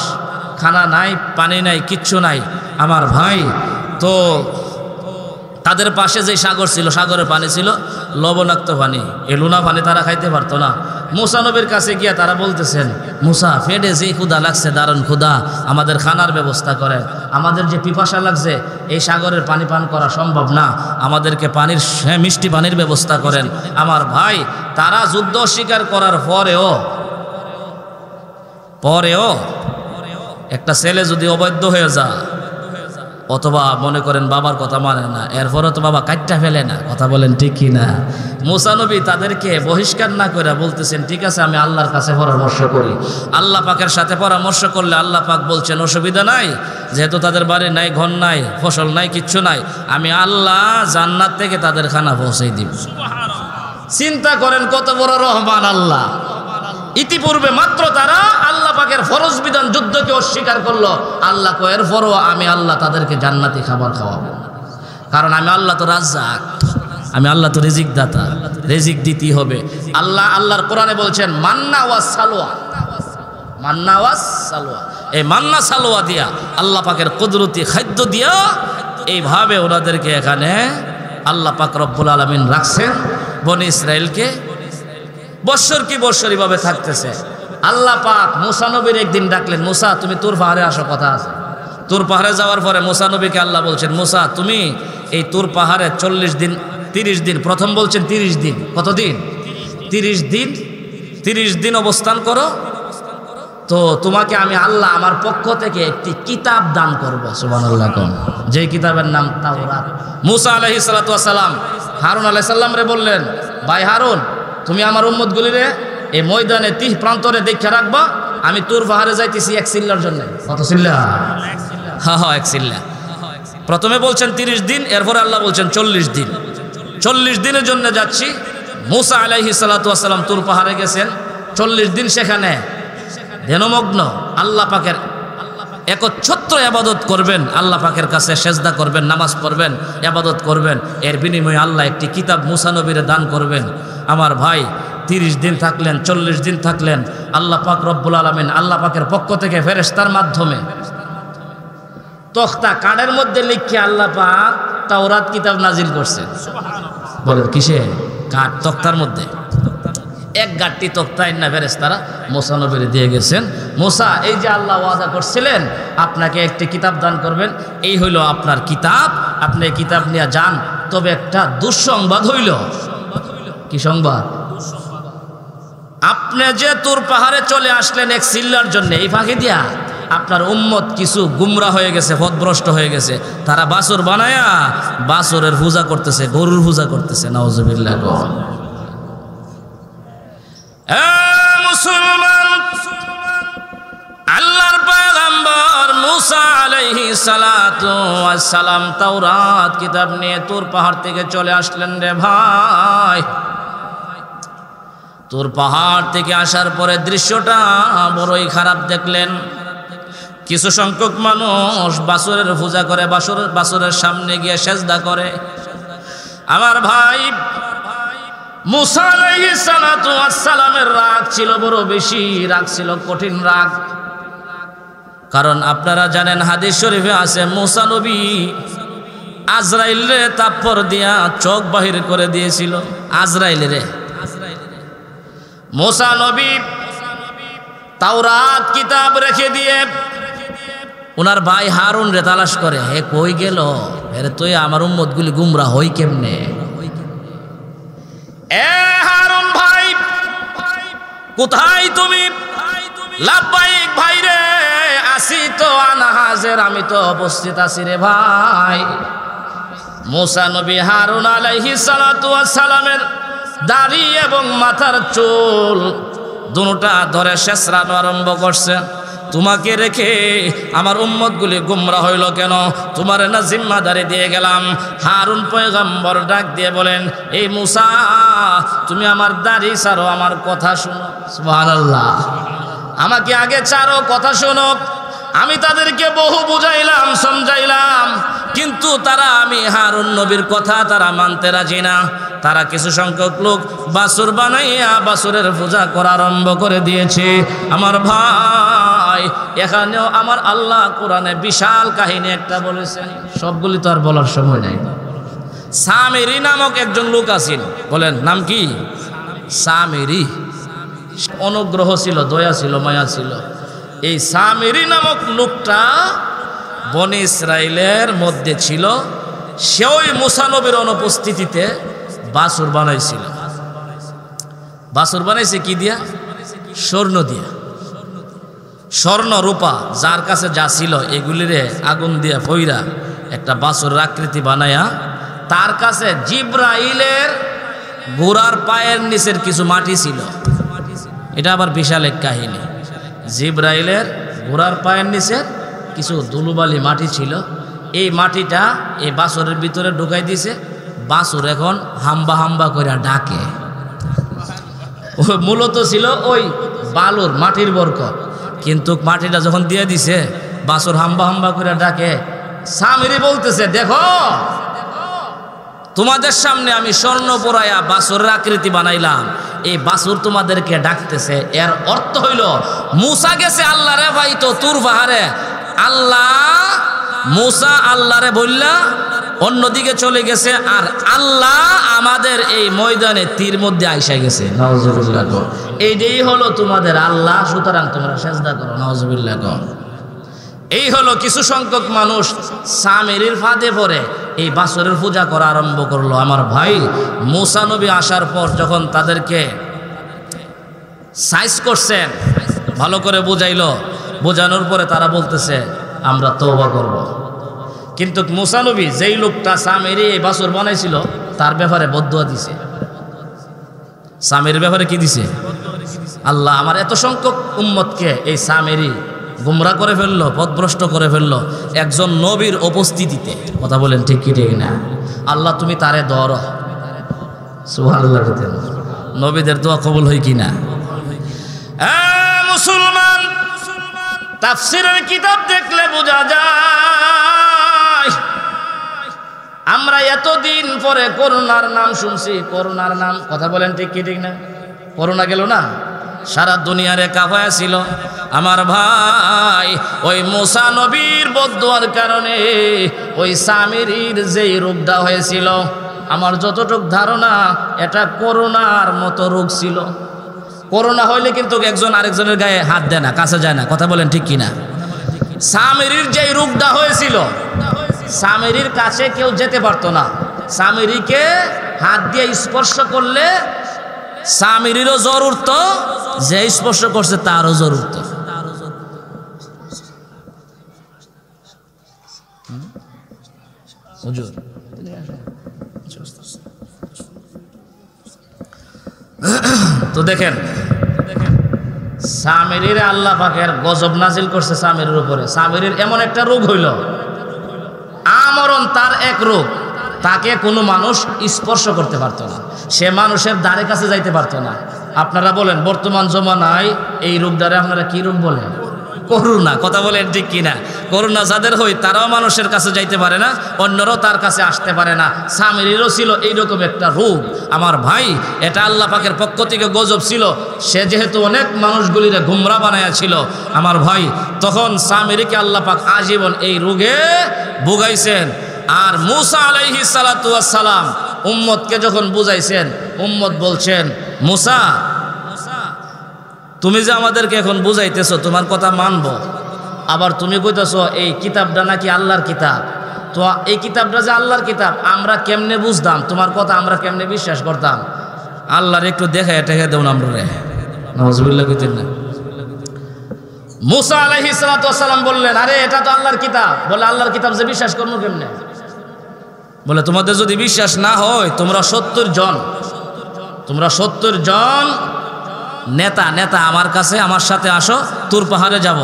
খানা নাই, পানি নাই, কিচ্ছু নাই। আমার ভাই, তো তাদের পাশে যে সাগর ছিল, সাগরের পানি ছিল লবণাক্ত পানি, এই লুনা পানি তারা খাইতে পারতো না। মুসা নবীর কাছে গিয়া তারা বলতেছেন, মুসা ফেডে যে ক্ষুধা লাগছে, দারুণ ক্ষুধা, আমাদের খানার ব্যবস্থা করেন, আমাদের যে পিপাসা লাগছে এই সাগরের পানি পান করা সম্ভব না, আমাদেরকে পানির মিষ্টি পানির ব্যবস্থা করেন। আমার ভাই, তারা যুদ্ধ স্বীকার করার পরেও একটা ছেলে যদি অবৈধ হয়ে যায়, অথবা মনে করেন বাবার কথা মানে না, এরপরও তো বাবা কাটটা ফেলে না, কথা বলেন ঠিক কি না? মুসা নবী তাদেরকে বহিষ্কার না করে বলতেছেন, ঠিক আছে আমি আল্লাহর কাছে পরামর্শ করি। আল্লাহ পাকের সাথে পরামর্শ করলে আল্লাহ পাক বলছেন অসুবিধা নাই, যেহেতু তাদের বাড়ি নাই, ঘর নাই, ফসল নাই, কিচ্ছু নাই, আমি আল্লাহ জান্নাত থেকে তাদের খানা পৌঁছে দিব। চিন্তা করেন কত বড় রহমান আল্লাহ। ইতিপূর্বে মাত্র তারা আল্লাহ পাকের ফরজ বিধান যুদ্ধকে অস্বীকার করলো, আল্লাহ কয়ের পরও আমি আল্লাহ তাদেরকে জান্নাতি খাবার খাওয়াবো, কারণ আমি আল্লাহ তো রাজ্জাক, আমি আল্লাহ তো রিজিক দাতা, রিজিক দিতেই হবে। আল্লাহর কোরআনে বলছেন মান্না ওয়াস সালওয়া, মান্না ওয়াস সালওয়া, এই মান্না সালওয়া দিয়া আল্লাহ পাকের কুদরতি খাদ্য দিয়া এইভাবে ওনাদেরকে এখানে আল্লাহ পাক রব্বুল আলামিন রাখছেন। বনি ইসরায়েলকে বৎসর কি বৎসরই ভাবে থাকতেছে। আল্লাহ পাক মুসা নবীর একদিন ডাকলেন, মুসা তুমি তুর পাহাড়ে আসো, কথা আছে। তুর পাহাড়ে যাওয়ার পরে মুসা নবীকে আল্লাহ বলছেন, মুসা তুমি এই তুর পাহাড়ে 40 দিন 30 দিন, প্রথম বলছেন 30 দিন, কতদিন? 30 দিন অবস্থান করো, তো তোমাকে আমি আল্লাহ আমার পক্ষ থেকে একটি কিতাব দান করবো। সুবহানাল্লাহ। যে কিতাবের নাম তাওরাত। মুসা আলাইহিস সালাতু ওয়াস সালাম হারুন আলাইহিস সালাম রে বললেন, ভাই হারুন, তুমি আমার উম্মতগুলিরে এই ময়দানে 30 প্রান্তরে দেখে রাখবা, আমি তুর পাহাড়ে যাইতেছি এক সিল্লার জন্য। কত সিল্লা? হ্যাঁ, এক সিল্লা। প্রথমে বলছেন 30 দিন, এরপর আল্লাহ বলছেন 40 দিন। 40 দিনের জন্য যাচ্ছি। মুসা আলাইহিস সালাতু ওয়াস সালাম তুর পাহাড়ে গেছেন, 40 দিন সেখানে ধ্যানমগ্ন, আল্লাহ পাকের একচ্ছত্র ইবাদত করবেন, আল্লাহ পাকের কাছে সেজদা করবেন, নামাজ পড়বেন, ইবাদত করবেন। এর বিনিময়ে আল্লাহ একটি কিতাব মুসা নবীরে দান করবেন। আমার ভাই 30 দিন থাকলেন, 40 দিন থাকলেন, আল্লাহ পাক রব্বুল আলামিন আল্লাহ পাকের পক্ষ থেকে ফেরেশতার মাধ্যমে তখতা কাঠের মধ্যে লিখে আল্লাহ পাক তাওরাত কিতাব নাজিল করছেন। বলেন কিসে? কাঠ, তক্তার মধ্যে। এক গাঁটটি তক্তা না ফেরেশতারা মুসা নবীরে দিয়ে গেছেন, মুসা এই যে আল্লাহ ওয়াদা করছিলেন আপনাকে একটি কিতাব দান করবেন, এই হইল আপনার কিতাব, আপনি কিতাব নিয়ে যান। তবে একটা দুঃসংবাদ হইল। কি সংবাদ? আপনি যে তুর পাহাড়ে চলে আসলেন এক সিল্লার জন্য, এই ফাঁকি দিয়া আপনার উম্মত কিছু গুমরা হয়ে গেছে, পথভ্রষ্ট হয়ে গেছে। তারা বাছুর বানায়া বাছুরের পূজা করতেছে, গরুর পূজা করতেছে। নাউজুবিল্লাহ। মুসলমান, আল্লাহর পয়গম্বর মুসা আলাইহিস সালাতু ওয়াস সালাম তাওরাত কিতাব নিয়ে তুর পাহাড় থেকে চলে আসলেন রে ভাই। তুর পাহাড় থেকে আসার পরে দৃশ্যটা বড়ই খারাপ দেখলেন। কিছু সংখ্যক মানুষ বাছুরের পূজা করে, বাছুরের সামনে গিয়ে সেজদা করে। আমার ভাই মুসা আলাইহিস সালাতু ওয়াস সালামের রাগ ছিল বড় বেশি, রাগ ছিল কঠিন রাগ। কারণ আপনারা জানেন হাদিস শরীফে আছে মুসা নবী আজরাইলে তাপ্পর দিয়া চোখ বাহির করে দিয়েছিল। আজরাইলে রে, মুসা নবী তাওরাত কিতাব রেখে দিয়ে ওনার ভাই হারুন রে তালাশ করে, হে কই গেল? এরে তুই আমার উম্মতগুলি গুমরা হই কেমনে? এ হারুন ভাই, কোথায় তুমি? লাব্বাইক ভাই রে, আসি তো, আনা হাজির, আমি তো উপস্থিত আছি রে ভাই। মুসা নবী হারুন আলাইহিস সালাতু ওয়াস সালামের দাড়ি এবং মাথার চুল দুটোটা ধরে শেষরানো আরম্ভ করছেন। তোমাকে রেখে আমার উম্মতগুলি গুমরা হইল কেন? তোমার না জিম্মাদারি দিয়ে গেলাম। হারুন পয়গম্বর ডাক দিয়ে বলেন, এই মুসা, তুমি আমার দাড়ি ছাড়ো, আমার কথা শোনো। সুবহানাল্লাহ। আমাকে আগে ছাড়ো, কথা শোনো। আমি তাদেরকে বহু বুঝাইলাম, সমঝাইলাম, কিন্তু তারা, আমি হারুন নবীর কথা তারা মানতে রাজি না। তারা কিছু সংখ্যক লোক বাছুর বানাইয়া বাছুরের পূজা করা আরম্ভ করে দিয়েছে। আমার ভাই, এখানেও আমার আল্লাহ কোরআনে বিশাল কাহিনী একটা বলেছেন, সবগুলি তো আর বলার সময় নাই। সামিরি নামক একজন লোক আছেন, বলেন নাম কি? সামিরি। অনুগ্রহ ছিল, দয়া ছিল, মায়া ছিল। এই সামিরি নামক লোকটা বনি ইসরাইলের মধ্যে ছিল। সে ওই মুসা নবীর অনুপস্থিতিতে বাছুর বানাইছিল। বাছুর বানাইছে কি দিয়া? স্বর্ণ দিয়া। স্বর্ণ রূপা যার কাছে যা ছিল এগুলিরে আগুন দিয়া ফইরা একটা বাছুরের আকৃতি বানায়া তার কাছে জিব্রাইলের ঘোড়ার পায়ের নিচের কিছু মাটি ছিল। এটা আবার বিশাল এক কাহিনী। জিব্রাইলের ঘোড়ার পায়ের নিচের কিছু ধুলোবালি মাটি ছিল। এই মাটিটা এই বাছুরের ভিতরে ঢুকাই দিছে। বাছুর এখন হাম্বা হাম্বা করে ডাকে। মূলত ছিল ওই বালুর মাটির বরকত, কিন্তু মাটিটা যখন দিয়ে দিছে বাছুর হাম্বা হাম্বা করে ডাকে। সামিরি বলতেছে, দেখো তোমাদের সামনে আমি স্বর্ণ পরায়া বাছুরের আকৃতি বানাইলাম, এই বাছুর তোমাদেরকে ডাকতেছে। এর অর্থ হইল মুসা গেছে আল্লাহরে ভাই তো তুর পাহাড়ে, আল্লাহ মুসা আল্লাহরে বললা অন্যদিকে চলে গেছে, আর আল্লাহ আমাদের এই ময়দানে তীর মধ্যে আইসা গেছে। নাউজুবিল্লাহ। এইটাই হলো তোমাদের আল্লাহ, সুতরাং তোমরা সেজদা করো। নাউজুবিল্লাহ। এই হলো কিছু সংখ্যক মানুষ সামিরির ফাঁদে পড়ে এই বাছুরের পূজা করা আরম্ভ করলো। আমার ভাই মুসা নবী আসার পর যখন তাদেরকে সাইজ করছেন, ভালো করে বুঝাইলো, বোঝানোর পরে তারা বলতেছে আমরা তওবা করব। কিন্তু মুসা নবী যেই লোকটা সামিরি এই বাছুর বানাইছিল তার ব্যাপারে বদদুয়া দিছে। সামিরির ব্যাপারে কি দিছে? আল্লাহ আমার এত সংখ্যক উম্মতকে এই সামিরি গুমরা করে ফেললো, পথভ্রষ্ট করে ফেললো একজন নবীর উপস্থিতিতে। কথা বলেন ঠিক কি ঠিক না? আল্লাহ তুমি তারে ধরো। সুবহানাল্লাহ। নবীদের দোয়া কবুল হয় কিনা? মুসলমান, তাফসীরের কিতাব দেখলে বোঝা যায় আমরা এতদিন পরে করোনার নাম শুনছি। করোনার নাম, কথা বলেন ঠিক কি ঠিক না? করোনা গেল না, সারা দুনিয়ারে কাফায়া ছিল। আমার ভাই ওই মুসা নবীর বদদুয়ার কারণে ওই সামিরির যেই রোগটা হয়েছিল, আমার যতটুক ধারণা এটা করোনার মতো রোগ ছিল। করোনা হইলে কিন্তু একজন আরেকজনের গায়ে হাত দেয় না, কাছে যায় না। কথা বলেন ঠিক কিনা? সামিরির যেই রোগটা হয়েছিল, সামিরির কাছে কেউ যেতে পারতো না। সামিরিকে হাত দিয়ে স্পর্শ করলে সামিরিরও জ্বর উঠত, যে স্পর্শ করছে তারও জ্বর উঠত। তো দেখেন সামিরির আল্লাহ পাকের গজব নাজিল করছে সামিরির উপরে। সামিরির এমন একটা রোগ হইল, আমরণ তার এক রোগ, তাকে কোনো মানুষ স্পর্শ করতে পারতো না, সে মানুষের দ্বারে কাছে যাইতে পারতো না। আপনারা বলেন বর্তমান জমানায় এই রোগ দ্বারা আপনারা কি রোগ বলেন? করুণা। কথা বলেন ঠিক কিনা? করুণা যাদের হয় তারাও মানুষের কাছে যাইতে পারে না, অন্যরাও তার কাছে আসতে পারে না। সামিরিরও ছিল এইরকম একটা রোগ। আমার ভাই এটা আল্লাহ পাকের পক্ষ থেকে গজব ছিল। সে যেহেতু অনেক মানুষগুলিরে গুমরা বানায়া ছিল, আমার ভাই তখন সামিরিকে আল্লাহ পাক আজীবন এই রোগে ভুগাইছেন। আর মুসা আলাইহিস সালাতু ওয়াস সালাম উম্মতকে যখন বুঝাইছেন, উম্মত বলছেন মুসা তুমি যে আমাদেরকে এখন বুঝাইতেছো তোমার কথা মানবো, আবার তুমি কইতেছো এই কিতাবটা নাকি আল্লাহর কিতাব। তো এই কিতাবটা যে আল্লাহর কিতাব আমরা কেমনে বুঝতাম, তোমার কথা আমরা কেমনে বিশ্বাস করতাম? আল্লাহর একটু দেখায় টেকে দেউন আমরা রে। নাউজুবিল্লাহ কইতেন না? মুসা আলাইহিস সালাতু ওয়াস সালাম বললেন আরে এটা তো আল্লাহর কিতাব। বলে আল্লাহর কিতাব যে বিশ্বাস করবো কেমনে? বলে তোমাদের যদি বিশ্বাস না হয় তোমরা 70 জন নেতা আমার কাছে, আমার সাথে আসো, তুর পাহাড়ে যাব।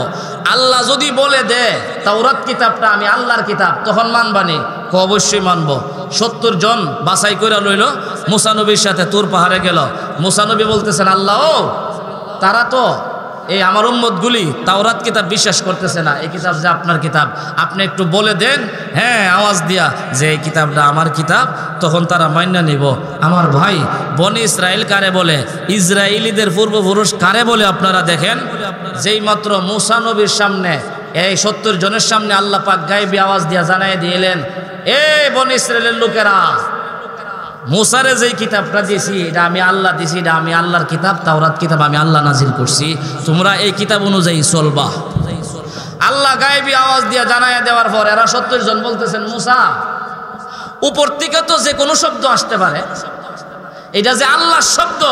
আল্লাহ যদি বলে দে তাওরাত কিতাবটা আমি আল্লাহর কিতাব, তখন মানবানি? অবশ্যই মানবো। 70 জন বাছাই করে লইল, মুসা নবীর সাথে তুর পাহাড়ে গেল। মুসা নবী বলতেছেন আল্লাহ ও তারা তো এই আমার উম্মতগুলি তাওরাত কিতাব বিশ্বাস করতেছে না, এই কিতাব যে আপনার কিতাব, আপনি একটু বলে দেন হ্যাঁ আওয়াজ দিয়া যে এই কিতাবটা আমার কিতাব, তখন তারা মাইনা নিব। আমার ভাই বনি ইসরাইল কারে বলে? ইসরায়েলিদের পূর্বপুরুষ কারে বলে আপনারা দেখেন। যেই মাত্র মুসা নবীর সামনে এই 70 জনের সামনে আল্লাহ পাক গায়েবী আওয়াজ দিয়া জানাই দিলেন, এ বনি ইসরায়েলের লোকেরা মুসারে যেই কিতাবটা দিয়েছি এটা আমি আল্লাহ দিয়েছি, এটা আমি আল্লাহর কিতাব, তাওরাত কিতাব আমি আল্লাহ নাজিল করছি, তোমরা এই কিতাব অনুযায়ী চলবা। আল্লাহ গায়েবী আওয়াজ দিয়ে জানাইয়া দেওয়ার পর এরা 70 জন বলতেছেন, মুসা উপর থেকে তো যে কোনো শব্দ আসতে পারে, এটা যে আল্লাহর শব্দ,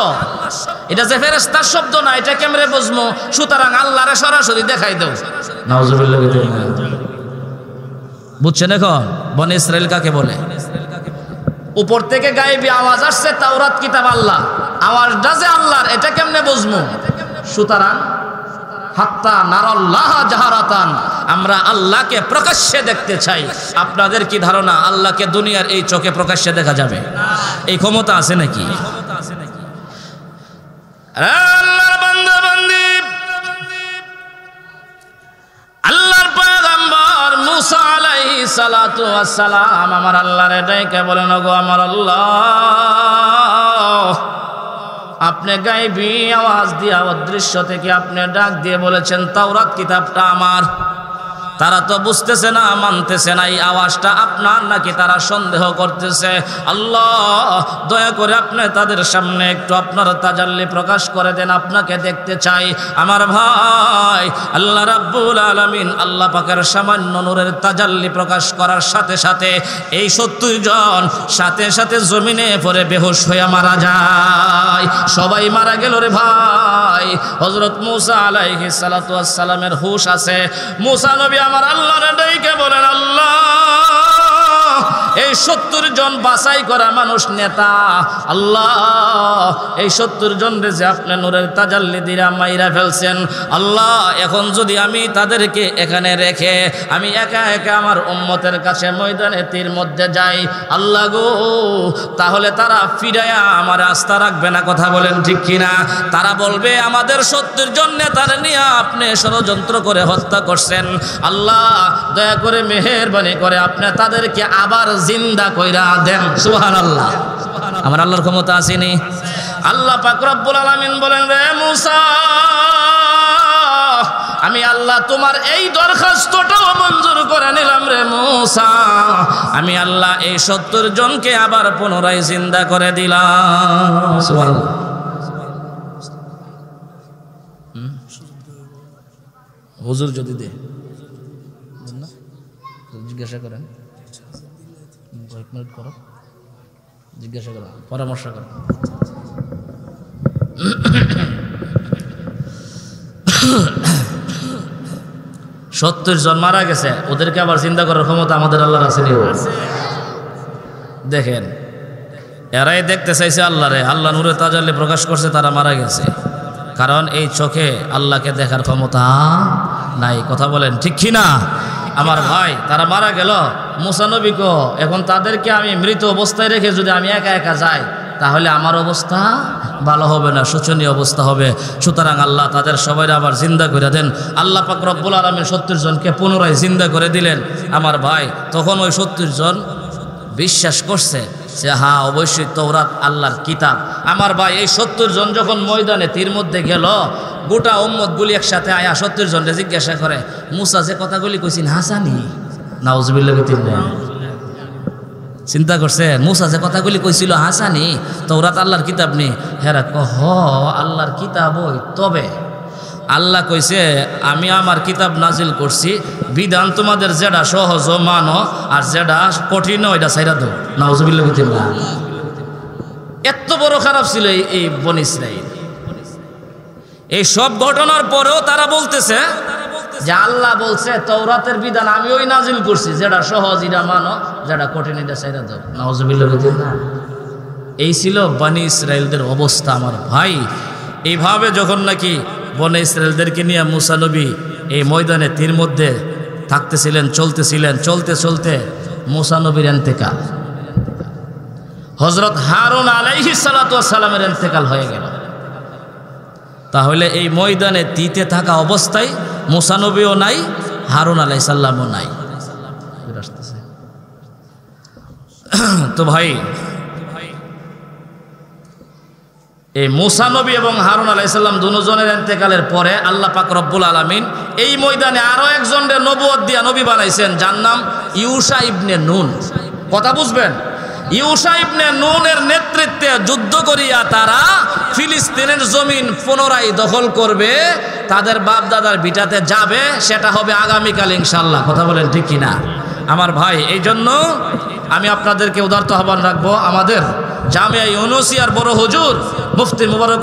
এটা যে ফেরেশতার শব্দ না, এটা কেমনে বুঝবো? সুতরাং আল্লাহরে সরাসরি দেখাই দাও। নাউজুবিল্লাহ। বুঝছেন এখন বনি ইসরাইল কাকে বলে? উপর থেকে গায়েবী আওয়াজ আসছে, তাওরাত কিতাব আল্লাহ, আওয়াজটা যে আল্লাহর, এটা কেমনে বুঝবো? সুতরাং হাত্তা নারাল্লাহ জাহারাতান, আমরা আল্লাহকে প্রকাশ্যে দেখতে চাই। আপনাদের কি ধারণা আল্লাহকে দুনিয়ার এই চোখে প্রকাশ্যে দেখা যাবে? এই ক্ষমতা আছে নাকি? আল্লাহর বান্দা বান্দি, আল্লাহর পয়গম্বর মুসা আলাইহিস সালাতু ওয়াস সালাম আমার আল্লাহর ডাইকে বলেন, ওগো আমার আল্লাহ, আপনি গায়েবী আওয়াজ দিয়া অদৃশ্য থেকে আপনি ডাক দিয়ে বলেছেন তাওরাত কিতাবটা আমার। তারা তো বুঝতেছে না, মানতেছে না এই আওয়াজটা আপনার, নাকি তারা সন্দেহ করতেছে। আল্লাহ দয়া করে আপনি তাদের সামনে একটু আপনার তাজাল্লি প্রকাশ করে দেন, আপনাকে দেখতে চাই। আমার ভাই আল্লাহ রাব্বুল আলামিন আল্লাহ পাকের সামান্য নূরের তাজাল্লি প্রকাশ করার সাথে সাথে এই 70 জন সাথে সাথে জমিনে পড়ে বেহুশ হয়ে মারা যায়। সবাই মারা গেল রে ভাই। হযরত মুসা আলাইহিস সালাতু ওয়াস সালামের হুশ আছে। মুসা নবী আমার আল্লাহর ডাইকে বলেন, আল্লাহ এই 70 জন বাছাই করা মানুষ নেতা, আল্লাহ এই 70 জন রে যে আপনি নূরের তাজাল্লি দিয়া মাইরা ফেলছেন, আল্লাহ এখন যদি আমি তাদেরকে এখানে রেখে আমি একা একা আমার উম্মতের কাছে ময়দানে তীর মধ্যে যাই, আল্লাহ গো তাহলে তারা ফিরায়া আমার আস্থা রাখবে না। কথা বলেন ঠিক কিনা? তারা বলবে আমাদের 70 জন নেতার নিয়ে আপনি ষড়যন্ত্র করে হত্যা করছেন। আল্লাহ দয়া করে মেহেরবানি করে আপনি তাদেরকে আবার জিন্দা কইরা দেন। সুবহানাল্লাহ। আমার আল্লাহর ক্ষমতা আসেনি? আল্লাহ পাক রব্বুল আলামিন বলেন, রে মুসা আমি আল্লাহ তোমার এই দরখাস্তটাও মঞ্জুর করে নিলাম রে মুসা। আমি আল্লাহ এই 70 জনকে আবার পুনরায় জিন্দা করে দিলাম। সুবহানাল্লাহ। হুজুর যদি দে জিজ্ঞাসা করেন, কয়েক মিনিট করো, জিজ্ঞাসা করো, পরামর্শ করো। 70 জন মারা গেছে, ওদেরকে আবার চিন্তা করার ক্ষমতা আমাদের আল্লাহর আছে নি? দেখেন এরাই দেখতে চাইছে আল্লাহরে, আল্লাহ নূরে তাজাল্লি প্রকাশ করছে, তারা মারা গেছে। কারণ এই চোখে আল্লাহকে দেখার ক্ষমতা নাই। কথা বলেন ঠিক কিনা? আমার ভাই তারা মারা গেল, মুসা নবী কো এখন তাদেরকে আমি মৃত অবস্থায় রেখে যদি আমি একা একা যাই তাহলে আমার অবস্থা ভালো হবে না, শোচনীয় অবস্থা হবে। সুতরাং আল্লাহ তাদের সবাই আবার জিন্দা করে দেন। আল্লাহ পাক রব্বুল আলামিন 70 জনকে পুনরায় জিন্দা করে দিলেন। আমার ভাই তখন ওই 70 জন বিশ্বাস করছে যে হ্যাঁ অবশ্যই তাওরাত আল্লাহর কিতাব। আমার ভাই এই 70 জন যখন ময়দানে তীর মধ্যে গেল, গোটা উম্মত গুলি একসাথে আয়া 70 জনকে জিজ্ঞাসা করে, মুসা যে কথাগুলি কইছেন হাসানি? নাউজুবিল্লাহ। চিন্তা করছে মুসা যে কথাগুলি কইছিল হাসানি? তাওরাত আল্লাহর কিতাব নেই? হেরা কহ আল্লাহর কিতাব ওই, তবে আল্লাহ কইছে আমি আমার কিতাব নাজিল করছি, বিধান তোমাদের যেটা সহজ মানো আর যেটা কঠিন ওইটা ছাইরা দাও। নাউজুবিল্লাহ। এত বড় খারাপ ছিল এই বনী ইসরাইল। এই সব ঘটনার পরেও তারা বলতেছে যে আল্লাহ বলছে তাওরাতের বিধান আমি ওই নাজিল করছি, যেটা সহজ এটা মানো, যেটা কঠিন এটা ছাইরা দাও। নাউজুবিল্লাহ। এই ছিল বনী ইসরাইলদের অবস্থা। আমার ভাই এইভাবে যখন নাকি বনী ইসরাইলদেরকে নিয়ে মুসা নবী এই ময়দানে তীর মধ্যে থাকতেছিলেন, চলতেছিলেন, চলতে চলতে মুসা নবীর ইন্তেকাল, হযরত হারুন আলাইহিস সালাতু ওয়াস সালামের ইন্তেকাল হয়ে গেল। তাহলে এই ময়দানে তীতে থাকা অবস্থায় মুসা নবীও নাই, হারুন আলাইহিস সালামও নাই। তো ভাই এই মুসা নবী এবং হারুন আলাইহিস সালাম দুজনের ইন্তেকালের পরে আল্লাহ পাক রব্বুল আলামিন এই ময়দানে আরো একজনের নবুয়ত দিয়া নবী বানাইছেন, যার নাম ইউশা ইবনে নুন। কথা বুঝবেন? ইউশা ইবনে নুনের নেতৃত্বে যুদ্ধ করিয়া তারা ফিলিস্তিনের জমিন পুনরায় দখল করবে, তাদের বাপ দাদার ভিটাতে যাবে, সেটা হবে আগামীকাল ইনশাআল্লাহ। কথা বলেন ঠিক কিনা আমার ভাই? এই জন্য আমি আপনাদেরকে উদারত আহ্বান রাখবো, আমাদের জামিয়া ইউনুসিয়ার বড় হুজুর মুফতি মুবারক